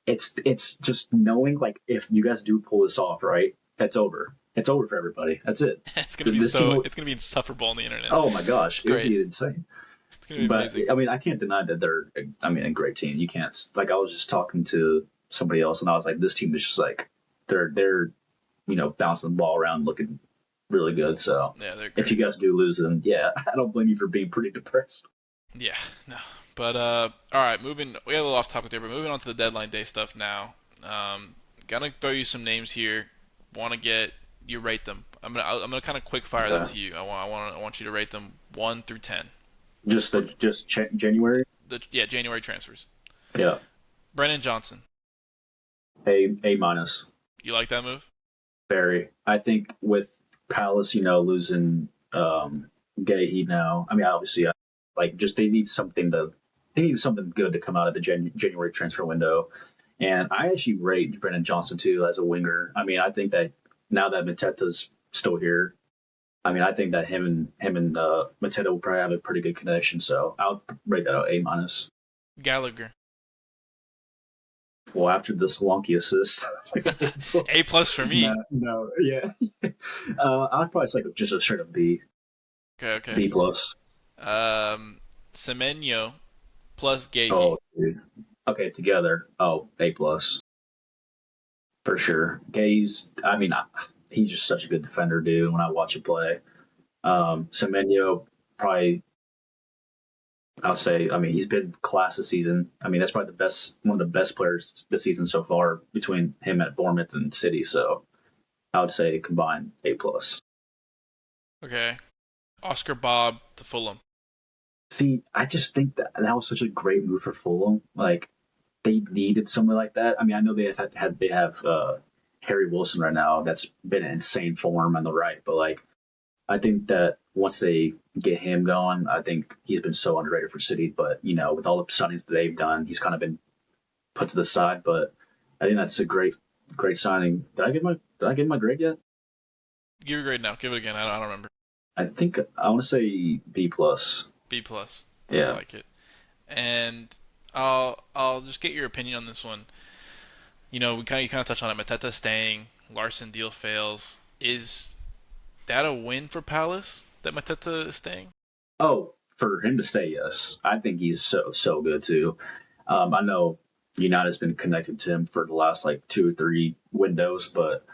It's just knowing like if you guys do pull this off, right? That's over. It's over for everybody. That's it. it's going to be This team so, will, it's going to be insufferable on the internet. oh my gosh, It's it would great. be insane. It's going to be But amazing. I mean, I can't deny that they're. I mean, a great team. You can't like. I was just talking to somebody else, and I was like, this team is just like they're bouncing the ball around, looking really good. So Yeah, they're if you great. guys do lose, then yeah, I don't blame you for being pretty depressed. Yeah, no. But all right, moving. We got a little off topic there, but moving on to the deadline day stuff now. Gonna throw you some names here. Want to get you rate them. I'm gonna kind of quick fire them Okay. to you. I want you to rate them 1 through 10. January. Yeah, January transfers. Yeah, Brennan Johnson. A minus. You like that move? Very. I think with Palace, losing Gay now. I mean, obviously, like just they need something good to come out of the January transfer window. And I actually rate Brennan Johnson too as a winger. I mean, I think that now that Mateta's still here, I mean, I think that him and Mateta will probably have a pretty good connection. So I'll rate that A minus. Gallagher. Well, after this wonky assist, A+ for me. no, yeah, I'd probably say just a straight up Okay, okay. B plus. Semenyo plus Gahey. Oh, dude. Okay, together. Oh, A plus for sure. Gaze. I mean, he's just such a good defender, dude. When I watch him play, Semenyo probably I'll say. I mean, he's been class this season. I mean, that's probably the best, one of the best players this season so far between him at Bournemouth and City. So I would say combined A plus. Okay. Oscar Bob to Fulham. See, I just think that that was such a great move for Fulham. Like they needed somebody like that. I mean, I know they have Harry Wilson right now. That's been an insane form on the right, but like I think that once they get him going, I think he's been so underrated for City. But with all the signings that they've done, he's kind of been put to the side. But I think that's a great signing. Did I get my grade yet? Give it a grade now. Give it again. I don't remember. I think I want to say B plus. B plus. I Yeah. like it. And I'll just get your opinion on this one. We kind of touched on it. Mateta staying, Larson deal fails. Is that a win for Palace that Mateta is staying? Oh, for him to stay, yes. I think he's so good too. I know United's been connected to him for the last like 2 or 3 windows, but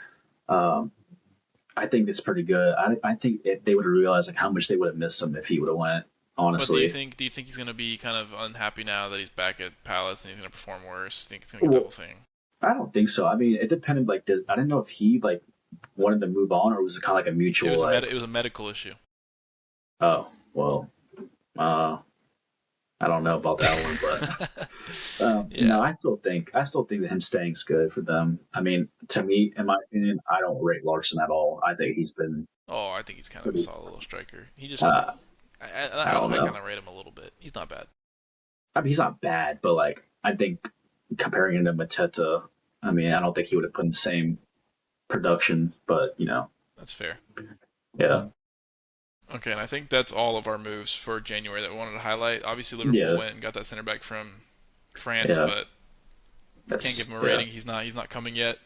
um, I think it's pretty good. I think if they would have realized like how much they would have missed him if he would have went. But do you Honestly, think do you think he's gonna be kind of unhappy now that he's back at Palace and he's gonna perform worse? Think he's gonna get the whole well, thing? I don't think so. I mean, it depended. Like, I didn't know if he like wanted to move on or was it kind of like a It mutual was a like, it was a medical issue. oh well, uh, I don't know about that one, but Yeah. no, I still think that him staying's good for them. I mean, to me, in my opinion, I don't rate Larson at all. I think he's been Oh, I think he's kind of a pretty. solid little striker. He just Uh, I don't I kind know. of rate him a little bit. He's not bad. I mean, he's not bad, but like I think comparing him to Mateta, I mean, I don't think he would have put in the same production. But That's fair. yeah, Okay, and I think that's all of our moves for January that we wanted to highlight. Obviously, Liverpool yeah, went and got that center back from France, yeah. but can't give That's him a yeah, rating. He's not coming yet.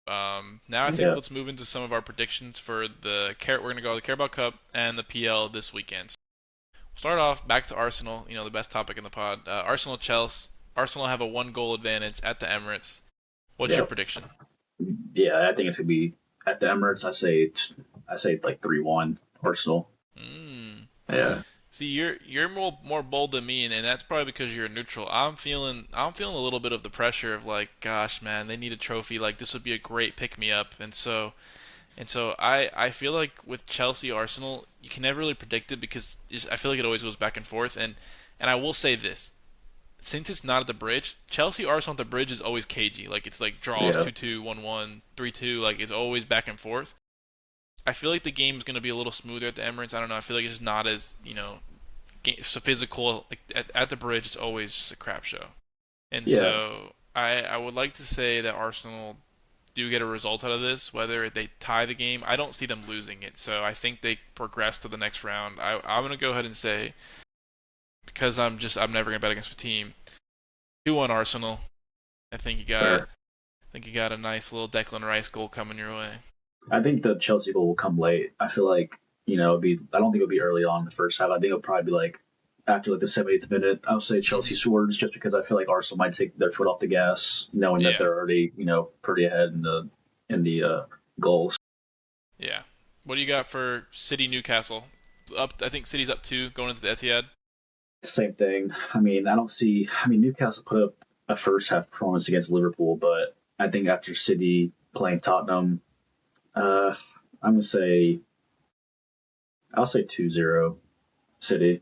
Now I think yeah. let's move into some of our predictions for we're gonna go the Carabao Cup and the PL this weekend. We'll start off back to Arsenal. The best topic in the pod. Arsenal Chelsea. Arsenal have a 1 goal advantage at the Emirates. What's your Yeah, prediction? yeah. I think it's gonna be at the Emirates. I say like 3-1 Arsenal. Mm. Yeah, See, you're more bold than me, and that's probably because you're neutral. I'm feeling a little bit of the pressure of like, gosh, man, they need a trophy. Like this would be a great pick me up, and so I feel like with Chelsea Arsenal, you can never really predict it because I feel like it always goes back and forth. And I will say this: since it's not at the bridge, Chelsea Arsenal at the bridge is always cagey. Like it's like draws yeah, 2-2, 1-1, 3-2. Like it's always back and forth. I feel like the game's going to be a little smoother at the Emirates. I don't know. I feel like it's just not as so physical. Like at the bridge, it's always just a crap show. And yeah. so I would like to say that Arsenal do get a result out of this, whether they tie the game. I don't see them losing it, so I think they progress to the next round. I'm gonna go ahead and say because I'm never gonna bet against a team. 2-1 Arsenal. I think you got Fair. I think you got a nice little Declan Rice goal coming your way. I think the Chelsea goal will come late. I feel like it'll be. I don't think it'll be early on in the first half. I think it'll probably be like after like the 70th minute. I'll say Chelsea Hmm. scores just because I feel like Arsenal might take their foot off the gas, knowing that Yeah, they're already pretty ahead in the goals. yeah. What do you got for City Newcastle? Up, I think City's up 2 going into the Etihad. Same thing. I mean, I don't see. I mean, Newcastle put up a first half performance against Liverpool, but I think after City playing Tottenham, uh, I'm gonna say I'll say 2-0 City.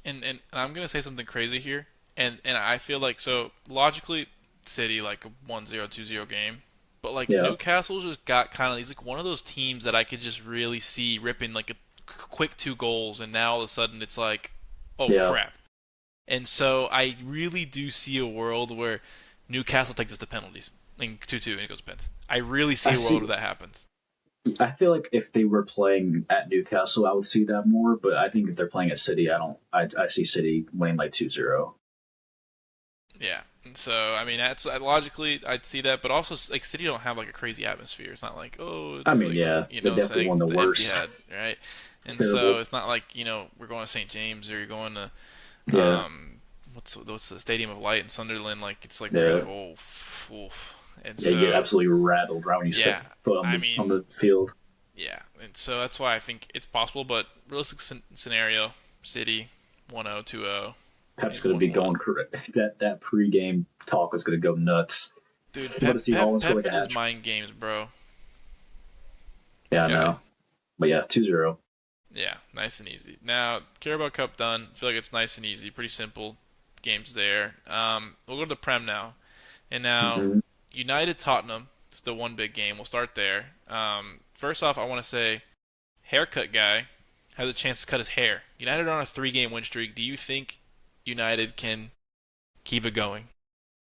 And I'm gonna say something crazy here, and I feel like so logically City like a 1-0, 2-0 game, but like Yeah, Newcastle just got kind of he's like one of those teams that I could just really see ripping like a quick 2 goals, and now all of a sudden it's like, oh yeah. crap. And so I really do see a world where Newcastle takes us to penalties, and 2-2 and it goes to pens. I really I see a world see. where that happens. I feel like if they were playing at Newcastle, I would see that more. But I think if they're playing at City, I don't. I see City winning like 2-0. Yeah. And so I mean that's logically I'd see that, but also like City don't have like a crazy atmosphere. It's not like oh I it's mean, like yeah, you they know what I'm definitely saying won the the empty worst. head, right? And so Terrible. it's not like we're going to St James or you're going to Yeah, um what's the Stadium of Light in Sunderland, like it's like where you're yeah, like oof. And yeah. You get so absolutely rattled right when you step yeah, foot on I the mean field. Yeah, and so that's why I think it's possible. But realistic scenario: City 1-0, 2-0, Pep's maybe going to be 1-1. going that pregame talk is going to go nuts. Dude, You want to see Holland score Pep like a and his hat trick? mind games, bro. This Yeah, I guy. know. But yeah, 2-0. Yeah, nice and easy. Now, Carabao Cup done. I feel like it's nice and easy, pretty simple games there. We'll go to the Prem now, and now Mm-hmm. United Tottenham. It's the one big game. We'll start there. First off, I want to say haircut guy has a chance to cut his hair. United are on a three-game win streak. Do you think United can keep it going?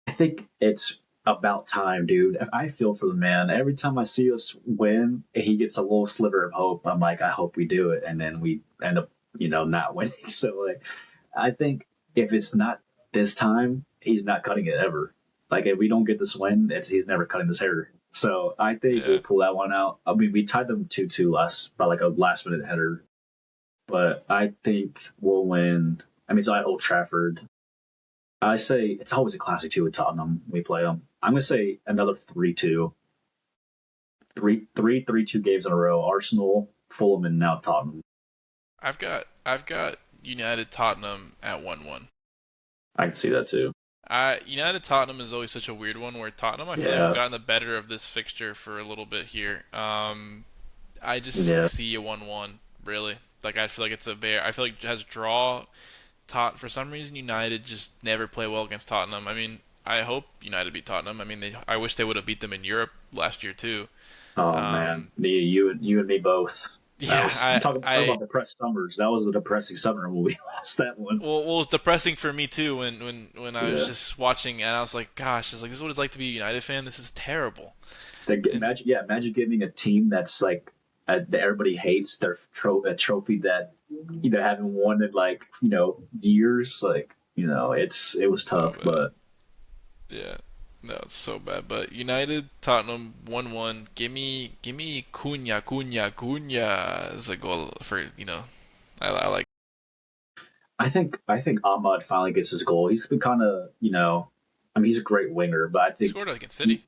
I think it's about time, dude. I feel for the man. Every time I see us win, he gets a little sliver of hope. I'm like, I hope we do it, and then we end up, not winning. So like, I think if it's not this time, he's not cutting it ever. Like if we don't get this win, he's never cutting this hair. So I think we'll Yeah, pull that one out. I mean, we tied them 2-2 last by like a last minute header, but I think we'll win. I mean, it's at Old Trafford. I say it's always a classic too with Tottenham. We play them. I'm gonna say another 3-2, 3-2 games in a row. Arsenal, Fulham, and now Tottenham. I've got United Tottenham at 1-1. I can see that too. United Tottenham is always such a weird one where Tottenham I feel like have Yeah, gotten the better of this fixture for a little bit here. I just yeah. see a 1-1 really. Like I feel like I feel like it has draw. For some reason United just never play well against Tottenham. I mean, I hope United beat Tottenham. I mean, I wish they would have beat them in Europe last year too. Oh man, Um, you and me both. That yeah, was talk about depressed summers. That was a depressing summer when we lost that one. well, it was depressing for me too when I was Yeah. just watching and I was like, gosh, it's like this is what it's like to be a United fan. This is terrible. And Imagine giving a team that's like that everybody hates their a trophy that they haven't won in like years. Like it was so tough, bad. but Yeah. No, it's so bad. But United, Tottenham, 1-1. Give me Cunha as a goal for I like. I think Ahmad finally gets his goal. He's been kind of I mean he's a great winger, but I He think scored like in City.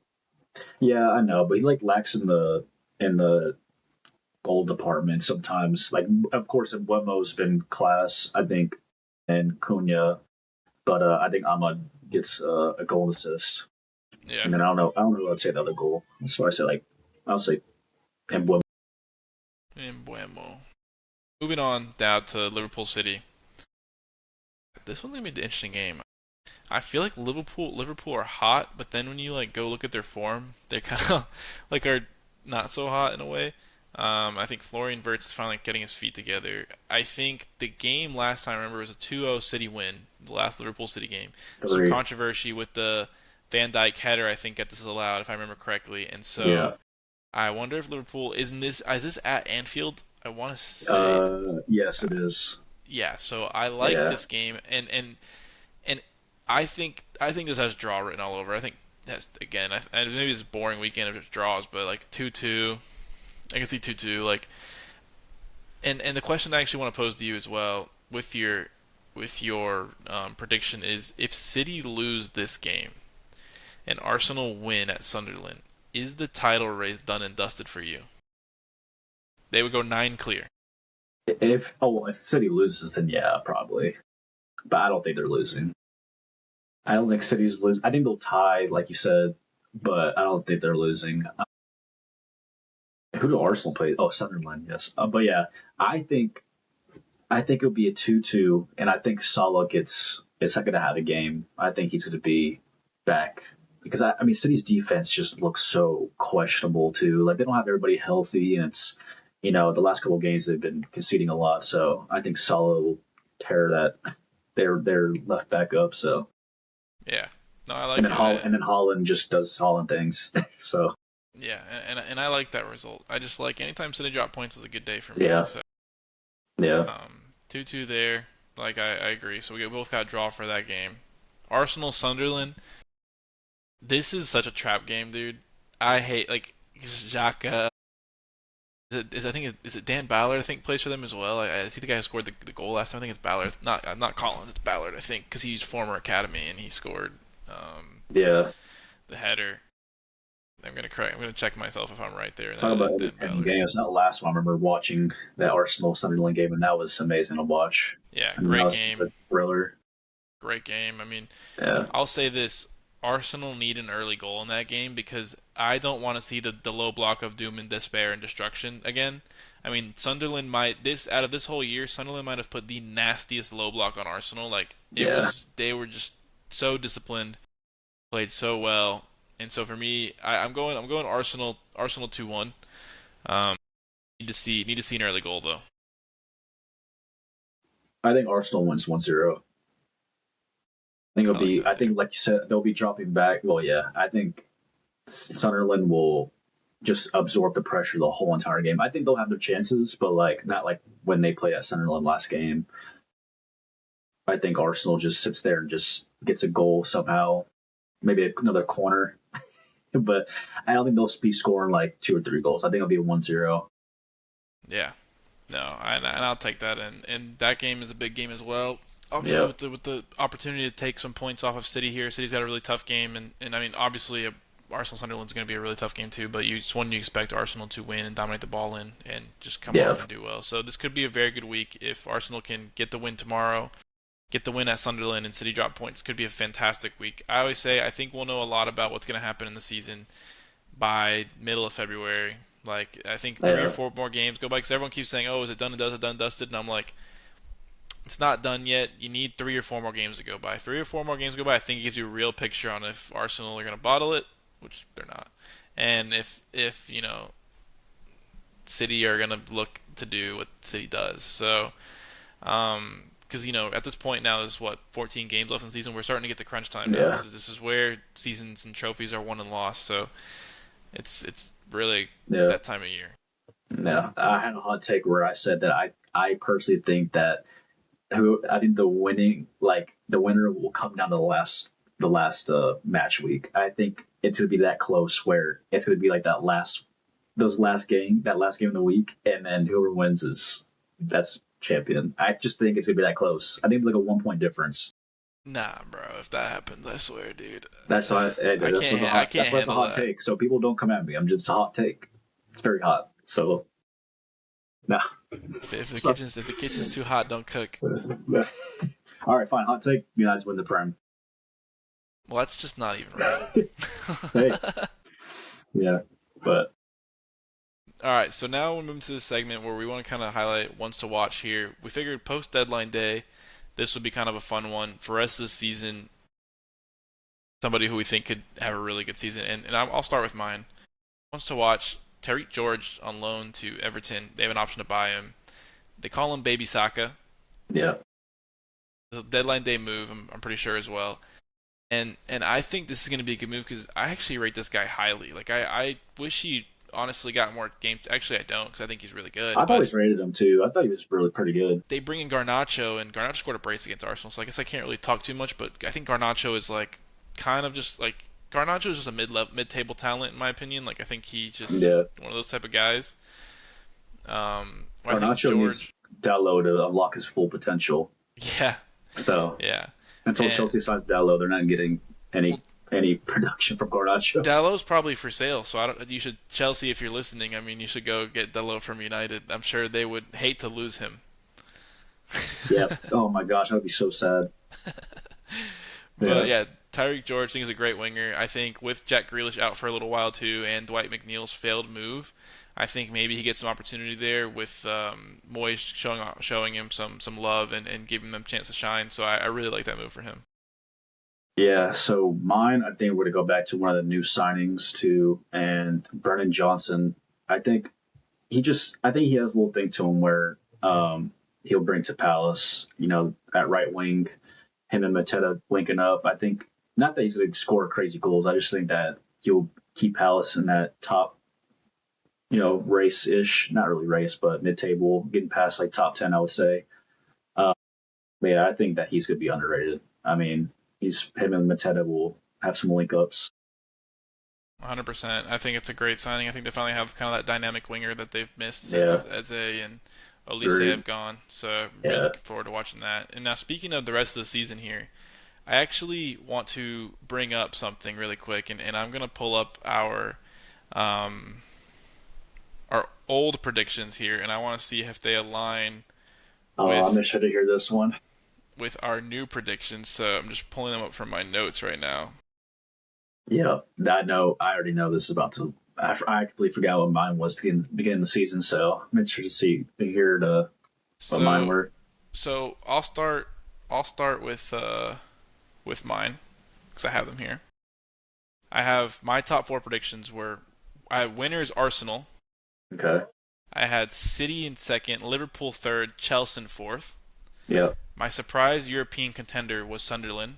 he yeah I know, but he like lacks in the goal department sometimes. Like of course Wemmo's been class I think and Cunha, but I think Ahmad gets a goal assist. Yeah. And then I don't know who I'd say the other goal. So I say like I'll say Mbeumo. And Buemo. Moving on down to Liverpool City. This one's gonna be an interesting game. I feel like Liverpool are hot, but then when you like go look at their form, they kind of like are not so hot in a way. I think Florian Wirtz is finally getting his feet together. I think the game last time I remember was a 2-0 City win, the last Liverpool City game. Some Three. controversy with the Van Dijk header, I think, got disallowed if I remember correctly. And so Yeah. I wonder if Liverpool is this at Anfield? I want to say it's Yes, it is. yeah. So I like Yeah. this game, and I think this has draw written all over. I think that's again. And maybe it's a boring weekend if it's draws, but like 2-2, I can see 2-2. Like, and the question I actually want to pose to you as well with your prediction is if City lose this game and Arsenal win at Sunderland, is the title race done and dusted for you? They would go nine clear. If City loses, then yeah, probably. But I don't think they're losing. I don't think City's losing. I think they'll tie, like you said, but I don't think they're losing. Who do Arsenal play? Oh, Sunderland, yes. But yeah, I think I think it'll be a 2-2, and I think Salah gets it's not going to have a game. I think he's going to be back because I mean City's defense just looks so questionable too. Like they don't have everybody healthy, and it's the last couple of games they've been conceding a lot. So I think Salah will tear that their left back up. So Yeah. No, I like it. And then Holland just does Holland things. So Yeah, and I like that result. I just like anytime City drop points is a good day for me. yeah, So yeah. 2-2 there. Like I agree. So we both got draw for that game. Arsenal Sunderland. This is such a trap game, dude. I hate like Xhaka. I think is it Dan Ballard? I think plays for them as well. I see the guy who scored the goal last time. I think it's Ballard. Not Collins. It's Ballard. I think because he's former academy and he scored um, Yeah. the header. I'm gonna check myself if I'm right there, and Talk that about is Dan entertaining Ballard. games. That last one, I remember watching that Arsenal Sunderland game, and that was amazing to watch. Yeah, I mean, that great was a game, thriller. great game. I mean, Yeah, I'll say this: Arsenal need an early goal in that game because I don't want to see the low block of doom and despair and destruction again. I mean, Sunderland might this out of this whole year, Sunderland might have put the nastiest low block on Arsenal. Like it yeah. was, they were just so disciplined, played so well, and so for me, I'm going Arsenal 2-1. Um, need to see an early goal though. I think Arsenal wins 1-0. I think it'll I like be. that I too. think, like you said, they'll be dropping back. Well, yeah. I think Sunderland will just absorb the pressure the whole entire game. I think they'll have their chances, but like not like when they played at Sunderland last game. I think Arsenal just sits there and just gets a goal somehow, maybe another corner. But I don't think they'll be scoring like 2 or 3 goals. I think it'll be a 1-0. Yeah, no, and I'll take that, and that game is a big game as well. Obviously, Yeah, with the opportunity to take some points off of City here, City's got a really tough game, and I mean, obviously, Arsenal Sunderland's going to be a really tough game too. But it's one you expect Arsenal to win and dominate the ball in, and just come yeah, off and do well. So this could be a very good week if Arsenal can get the win tomorrow, get the win at Sunderland, and City drop points. Could be a fantastic week. I always say I think we'll know a lot about what's going to happen in the season by middle of February. Like I think three or yeah, four more games go by because everyone keeps saying, "Oh, is it done and dusted, done and dusted?" And I'm like, it's not done yet. You need 3 or 4 more games to go by. 3 or 4 more games go by. I think it gives you a real picture on if Arsenal are going to bottle it, which they're not, and if City are going to look to do what City does. So because at this point now there's what 14 games left in the season. We're starting to get to crunch time now. yeah, This is where seasons and trophies are won and lost. So it's really yeah. that time of year. No, I had a hot take where I said that I personally think that who I think the winner will come down to the last match week. I think it's gonna be that close where it's gonna be like that last game of the week, and then whoever wins is that's champion. I just think it's gonna be that close. I think like a 1 point difference. Nah, bro. If that happens, I swear, dude, That's why I can't that's why it's a handle hot that. take. So people don't come at me. I'm just a hot take. It's very hot. So no. So, If the kitchen's too hot, don't cook. all right, fine. Hot take. United's win the Prem. Well, that's just not even right. Hey, yeah, but All right, so now we're moving to the segment where we want to kind of highlight ones to watch here. We figured post deadline day, this would be kind of a fun one for us this season. Somebody who we think could have a really good season, and I'll start with mine. Wants to watch Tariq George on loan to Everton. They have an option to buy him. They call him Baby Saka. yeah, The deadline day move, I'm pretty sure as well. And I think this is going to be a good move because I actually rate this guy highly. Like I wish he honestly got more games. Actually, I don't because I think he's really good. I've But always rated him too. I thought he was really pretty good. they bring in Garnacho, and Garnacho scored a brace against Arsenal. So I guess I can't really talk too much. But I think Garnacho is like kind of just like Garnacho is just a mid table talent in my opinion. Like I think he's just Yeah, one of those type of guys. I think Garnacho needs George, Dalot to unlock his full potential. yeah, So yeah, until and Chelsea signs Dalot, they're not getting well, any production from Garnacho. Dallow's probably for sale, so I don't. You should Chelsea if you're listening. I mean, you should go get Dalot from United. I'm sure they would hate to lose him. Yeah. Oh my gosh, I'd be so sad. But Yeah. yeah, Tyreek George I think is a great winger. I think with Jack Grealish out for a little while too, and Dwight McNeil's failed move, I think maybe he gets some opportunity there with Moyes showing him some love and giving them a chance to shine. So I really like that move for him. Yeah. So mine, I think we're gonna go back to one of the new signings too, and Brennan Johnson. I think I think he has a little thing to him where he'll bring to Palace. At right wing, him and Mateta linking up. I think not that he's going to score crazy goals. I just think that he'll keep Palace in that top, race ish. Not really race, but mid table, getting past like top 10. I would say. Uh, but yeah, I think that he's going to be underrated. I mean, he's him and Mateta will have some link ups. 100%. I think it's a great signing. I think they finally have kind of that dynamic winger that they've missed Yeah, since Eze and Olise agreed. have gone. So I'm really Yeah, looking forward to watching that. And now speaking of the rest of the season here, I actually want to bring up something really quick, and I'm gonna pull up our um, our old predictions here, and I want to see if they align Oh, I'm with excited to hear this one. our new predictions. So I'm just pulling them up from my notes right now. Yeah, I know. I already know this is about to. I completely forgot what mine was beginning of the season, so I'm interested to hear what mine So were. I'll start. I'll start with mine because I have them here. I have my top four predictions were I had winners Arsenal. Okay. I had City in second, Liverpool third, Chelsea in fourth. Yep. My surprise European contender was Sunderland.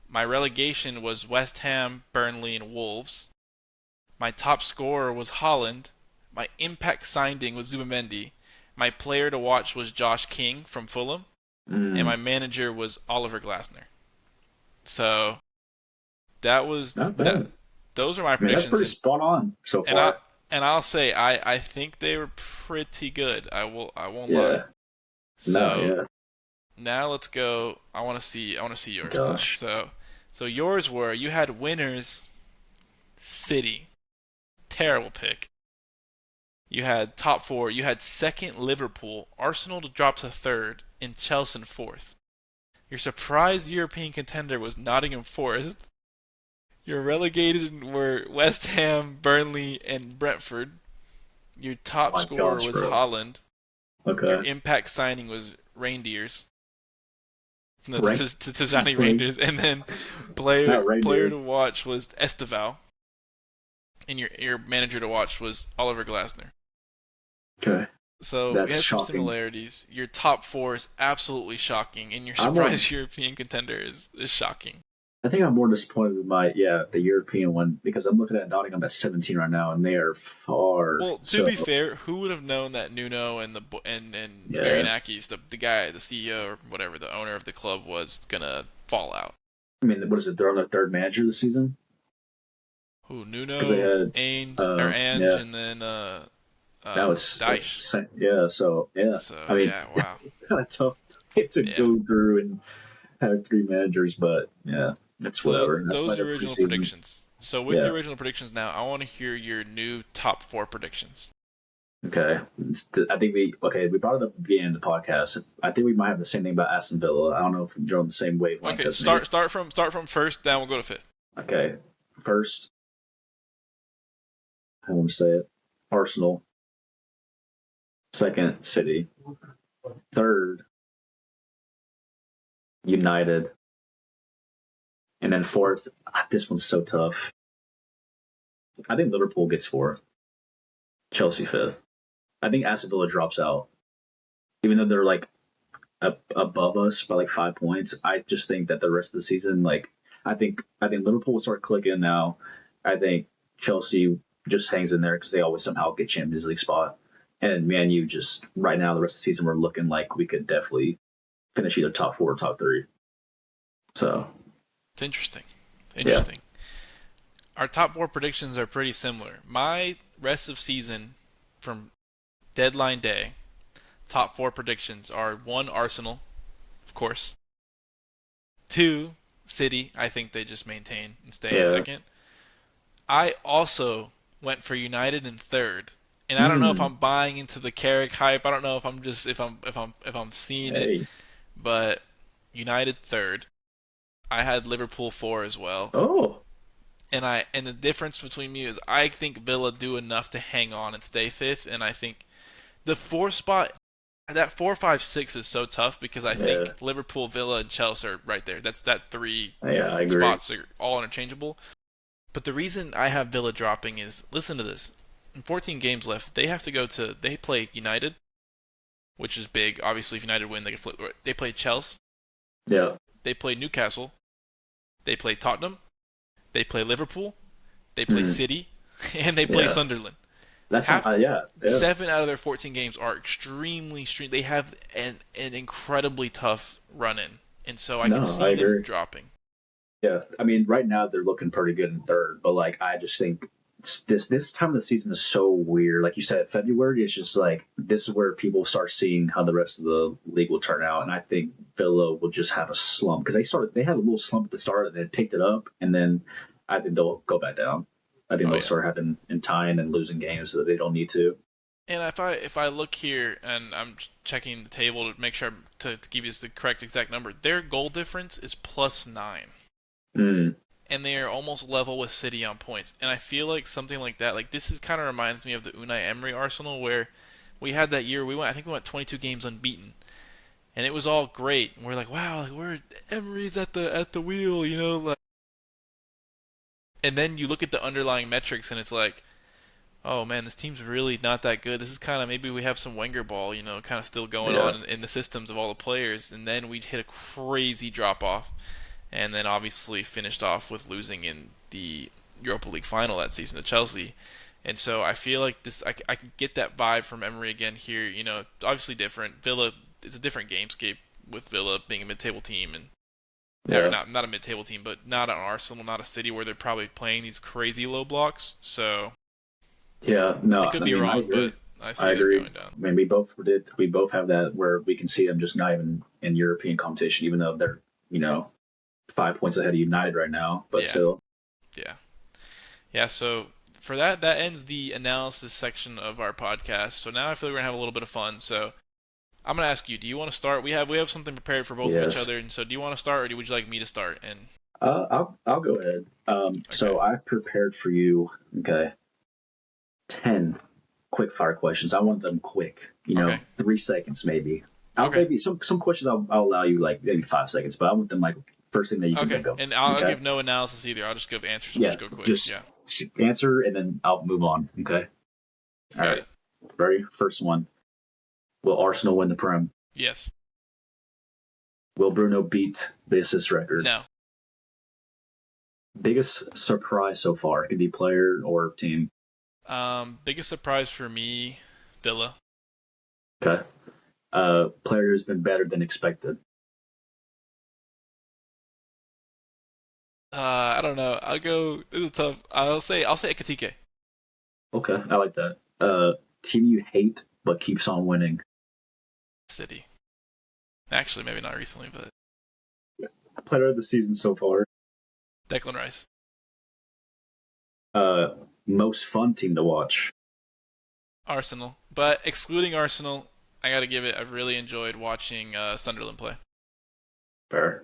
My relegation was West Ham, Burnley, and Wolves. My top scorer was Holland. My impact signing was Zubamendi. My player to watch was Josh King from Fulham. And my Mm, manager was Oliver Glasner. So that was not that. bad. Those are my I mean, that's predictions, pretty spot on so and I far. and I'll say I think they were pretty good. I won't lie. Yeah. No. So Yeah. now let's go. I want to see yours now. Gosh. So yours were you had winners City, terrible pick. You had top four. You had second Liverpool, Arsenal to drop to third, and Chelsea in fourth. Your surprise European contender was Nottingham Forest. Your relegated were West Ham, Burnley, and Brentford. Your top My scorer gosh, was bro. Holland. Your Okay. impact signing was Reindeers. No, Rank. to Johnny Rank. Reindeers, and then Not player reindeer. to watch was Esteval, and your manager to watch was Oliver Glasner. Okay. So we That's have some shocking. similarities. Your top four is absolutely shocking, and your I'm more. surprise European contender is shocking. I think I'm more disappointed with the European one because I'm looking at Nottingham at 17 right now, and they are far. Well, to So be fair, who would have known that Nuno and and yeah, Marianakis, the guy, the CEO or whatever, the owner of the club was gonna fall out? I mean, what is it? They're on their third manager this season Who because they Nuno, had Ange, yeah, and then that was Dyche. yeah. So yeah, I So mean, yeah, wow, kind of tough to yeah. go through and have three managers, but yeah, it's So whatever. That's those why are they're your original preseason. predictions. So with Yeah. your original predictions now, I want to hear your new top four predictions. Okay. I think we brought it up at the beginning of the podcast. I think we might have the same thing about Aston Villa. I don't know if you're on the same wavelength Okay, as me. start from first, then we'll go to fifth. Okay. First, I want to say it. Arsenal. Second, City. Third, United. And then fourth, this one's so tough. I think Liverpool gets fourth. Chelsea fifth. I think Aston Villa drops out. Even though they're like above us by like 5 points. I just think that the rest of the season, I think Liverpool will start clicking now. I think Chelsea just hangs in there because they always somehow get Champions League spot. And Man U just right now the rest of the season we're looking like we could definitely finish either top four or top three. So It's interesting. yeah. Interesting. Our top four predictions are pretty similar. My rest of season from deadline day, top four predictions are one Arsenal, of course. Two City. I think they just maintain and stay in Yeah. second. I also went for United in third. And I don't know if Mm. I'm buying into the Carrick hype. I don't know if if I'm seeing it, Hey. but United third. I had Liverpool four as well. Oh. And the difference between me is I think Villa do enough to hang on and stay fifth, and I think the four spot that 4, 5, 6 is so tough because I Yeah. think Liverpool, Villa, and Chelsea are right there. That three Yeah, I agree. spots are all interchangeable. But the reason I have Villa dropping is listen to this. In 14 games left, they play United, which is big. Obviously, if United win, they play Chelsea, Yeah. they play Newcastle, they play Tottenham, they play Liverpool, they play Mm. City, and they play Yeah. Sunderland. That's not, Half yeah. Yeah. 7 out of their 14 games are extremely stream. They have an incredibly tough run in, and so I could No, I see them agree. dropping. Yeah, I mean, right now they're looking pretty good in third, but like I just think this time of the season is so weird. Like you said, February is just like this is where people start seeing how the rest of the league will turn out, and I think Villa will just have a slump because they had a little slump at the start and then picked it up, and then I think they'll go back down. I think Oh they'll yeah. start having and tying and losing games that they don't need to. And if I look here and I'm checking the table to make sure to give you the correct exact number, their goal difference is +9, Mm, and they are almost level with City on points. And I feel like something like that, like this is kind of reminds me of the Unai Emery Arsenal where we had that year I think we went 22 games unbeaten, and it was all great. And we're like, wow, like we're Emery's at the wheel, like. And then you look at the underlying metrics, and it's like, oh man, this team's really not that good. This is kind of maybe we have some Wenger ball, kind of still going yeah, on in the systems of all the players, and then we hit a crazy drop off, and then obviously finished off with losing in the Europa League final that season to Chelsea. And so I feel like I can get that vibe from Emery again here. Obviously different. Villa, it's a different gamescape with Villa being a mid-table team and or yeah, not a mid-table team, but not an Arsenal, not a City where they're probably playing these crazy low blocks. So yeah. I No, could I be mean, I wrong, agree. but I I see them agree. going down. I mean, we both did. We both have that where we can see them just not even in European competition, even though they're 5 points ahead of United right now. But Yeah, still, yeah, yeah. So for that ends the analysis section of our podcast. So now I feel like we're gonna have a little bit of fun. So I'm gonna ask you, do you want to start? We have something prepared for both of each yes. other, and so do you want to start, or would you like me to start? And I'll go ahead. okay, So I prepared for you. Okay, 10 quick fire questions. I want them quick. okay, 3 seconds maybe. I'll okay, maybe some questions I'll allow you like maybe 5 seconds, but I want them like first thing that you can okay. think of. And I'll Okay. give no analysis either. I'll just give answers. We'll Yeah. just go quick. Just Yeah, answer and then I'll move on. Okay. All got right. it. Ready? First one. Will Arsenal win the Prem? Yes. Will Bruno beat the assist record? No. Biggest surprise so far? It could be player or team. Biggest surprise for me, Villa. Okay. Player who's been better than expected. I don't know. I'll go. This is tough. I'll say Ekatike. Okay, I like that. Team you hate but keeps on winning. City. Actually, maybe not recently, but Player of the season so far. Declan Rice. Uh, Most fun team to watch. Arsenal. But excluding Arsenal, I gotta give it. I've really enjoyed watching Sunderland play. Fair.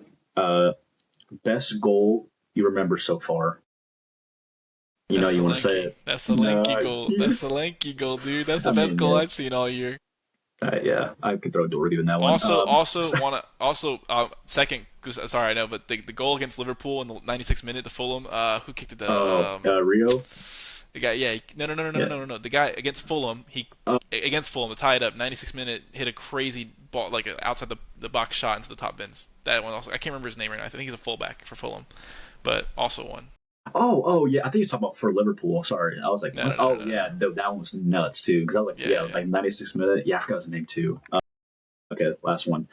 Best goal you remember so far. That's You want to say Solanke. it. That's Solanke No, goal. That's Solanke goal, dude. That's I the best mean, goal yeah, I've seen all year. yeah, I could throw Doherty in that one. Second. Sorry, I know, but the goal against Liverpool in the 96th minute, the Fulham. Who kicked it? Rio. The guy. Yeah. No, no, no, no, no, Yeah. no, no, no. The guy against Fulham. Oh, Against Fulham, to tie it up, 96th minute, hit a crazy ball, like a outside the box shot into the top bins. That one also. I can't remember his name right now. I think he's a fullback for Fulham, but also one. yeah. I think you're talking about for Liverpool. Sorry, I was like, No, what? no, no, no, Oh no, no. yeah, no, that one was nuts too. Because I was like, Yeah, yeah, yeah, yeah. like 96 minute. Yeah, I forgot his name too. Okay, last one.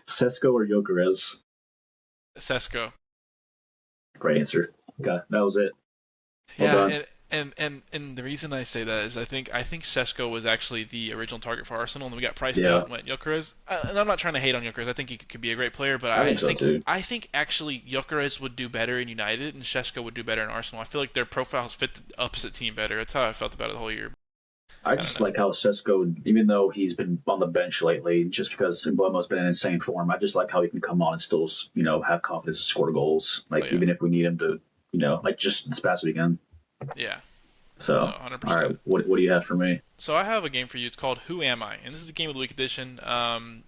Sesko or Jokeres? Sesko. Great answer. Okay, that was it. Well Yeah, done. and the reason I say that is I think Sesko was actually the original target for Arsenal, and we got priced out Yeah, and went Gyökeres. And I'm not trying to hate on Gyökeres. I think he could be a great player, but I I think just so think too. I think actually Gyökeres would do better in United, and Sesko would do better in Arsenal. I feel like their profiles fit the opposite team better. That's how I felt about it the whole year. I I don't just know. like how Sesko, even though he's been on the bench lately, just because Mbeumo's been in insane form, I just like how he can come on and still, have confidence to score goals. Oh Like yeah, even if we need him to, like just this past weekend. yeah, no, So, all right, 100%. what do you have for me? So I have a game for you. It's called Who Am I? And this is the game of the week edition.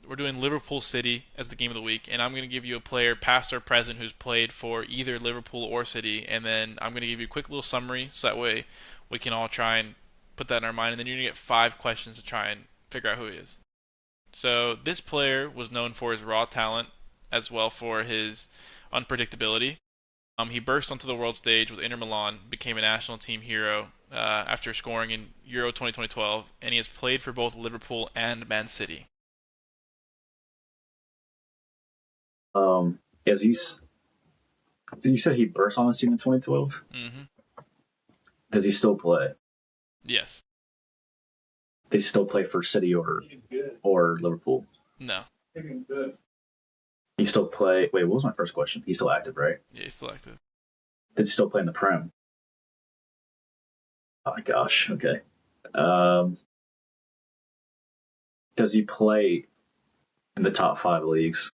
We're doing Liverpool City as the game of the week, and I'm going to give you a player, past or present, who's played for either Liverpool or City, and then I'm going to give you a quick little summary, so that way we can all try and put that in our mind, and then you're going to get 5 questions to try and figure out who he is. So this player was known for his raw talent, as well for his unpredictability. He burst onto the world stage with Inter Milan, became a national team hero after scoring in Euro 2012, and he has played for both Liverpool and Man City. As you said he burst on the scene in 2012. Mm-hmm. Does he still play? Yes. They still play for City or Liverpool. No. He still play. Wait, what was my first question? He's still active, right? Yeah, he's still active. Did he still play in the Prem? Oh my gosh. Okay. Um, does he play in the top five leagues?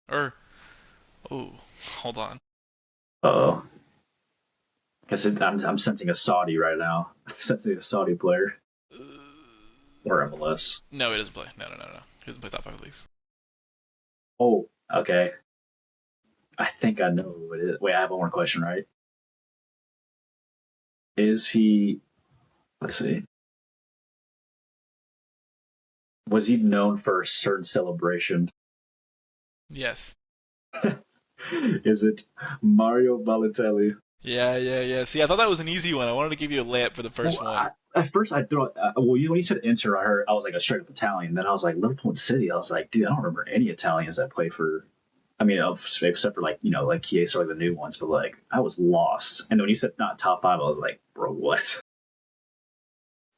Or oh, hold on. Oh, guess I'm sensing a Saudi right now. I'm sensing a Saudi player Uh, or MLS. no, he doesn't play. No, no, no, no. He doesn't play top five leagues. Oh, okay. I think I know who it is. Wait, I have one more question, right? Is he? Let's see. Was he known for a certain celebration? Yes. Is it Mario Balotelli? Yeah, yeah, yeah. See, I thought that was an easy one. I wanted to give you a layup for the first Well, one. at first I thought, well, when you said Inter, I was like a straight up Italian. Then I was like Liverpool and City. I was like, dude, I don't remember any Italians that play for. I mean, except for like like Chiesa or like the new ones, but like I was lost. And when you said not top five, I was like, bro, what?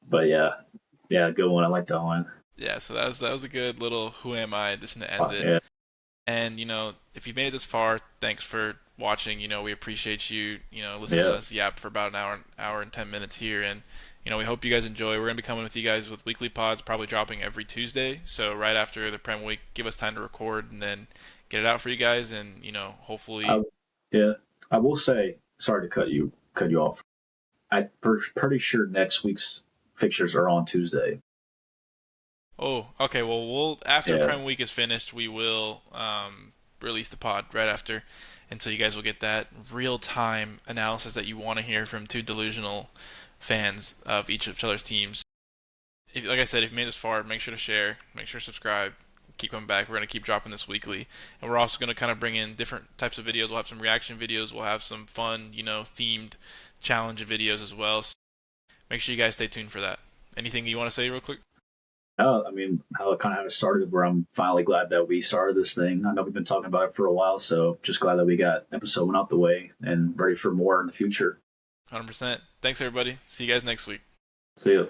But yeah, yeah, good one. I like that one. Yeah, so that was a good little who am I just to end Fuck it. yeah, And if you've made it this far, thanks for watching. We appreciate you, listening to yeah. us yap for about an hour and 10 minutes here. And we hope you guys enjoy. We're gonna be coming with you guys with weekly pods, probably dropping every Tuesday. So right after the Prem week, give us time to record and then get it out for you guys. And I, hopefully. yeah. I will say, sorry to cut you off. I'm pretty sure next week's fixtures are on Tuesday. Oh, okay. Well, we'll after Yeah, Prem week is finished, we will release the pod right after, and so you guys will get that real time analysis that you want to hear from two delusional fans of each other's teams. Like I said, if you made this far, make sure to share, make sure to subscribe, keep coming back. We're gonna keep dropping this weekly, and we're also gonna kind of bring in different types of videos. We'll have some reaction videos. We'll have some fun, themed challenge videos as well. So make sure you guys stay tuned for that. Anything you want to say real quick? I mean, how it kind of started, where I'm finally glad that we started this thing. I know we've been talking about it for a while, so just glad that we got episode one out the way and ready for more in the future. 100%. Thanks, everybody. See you guys next week. See ya.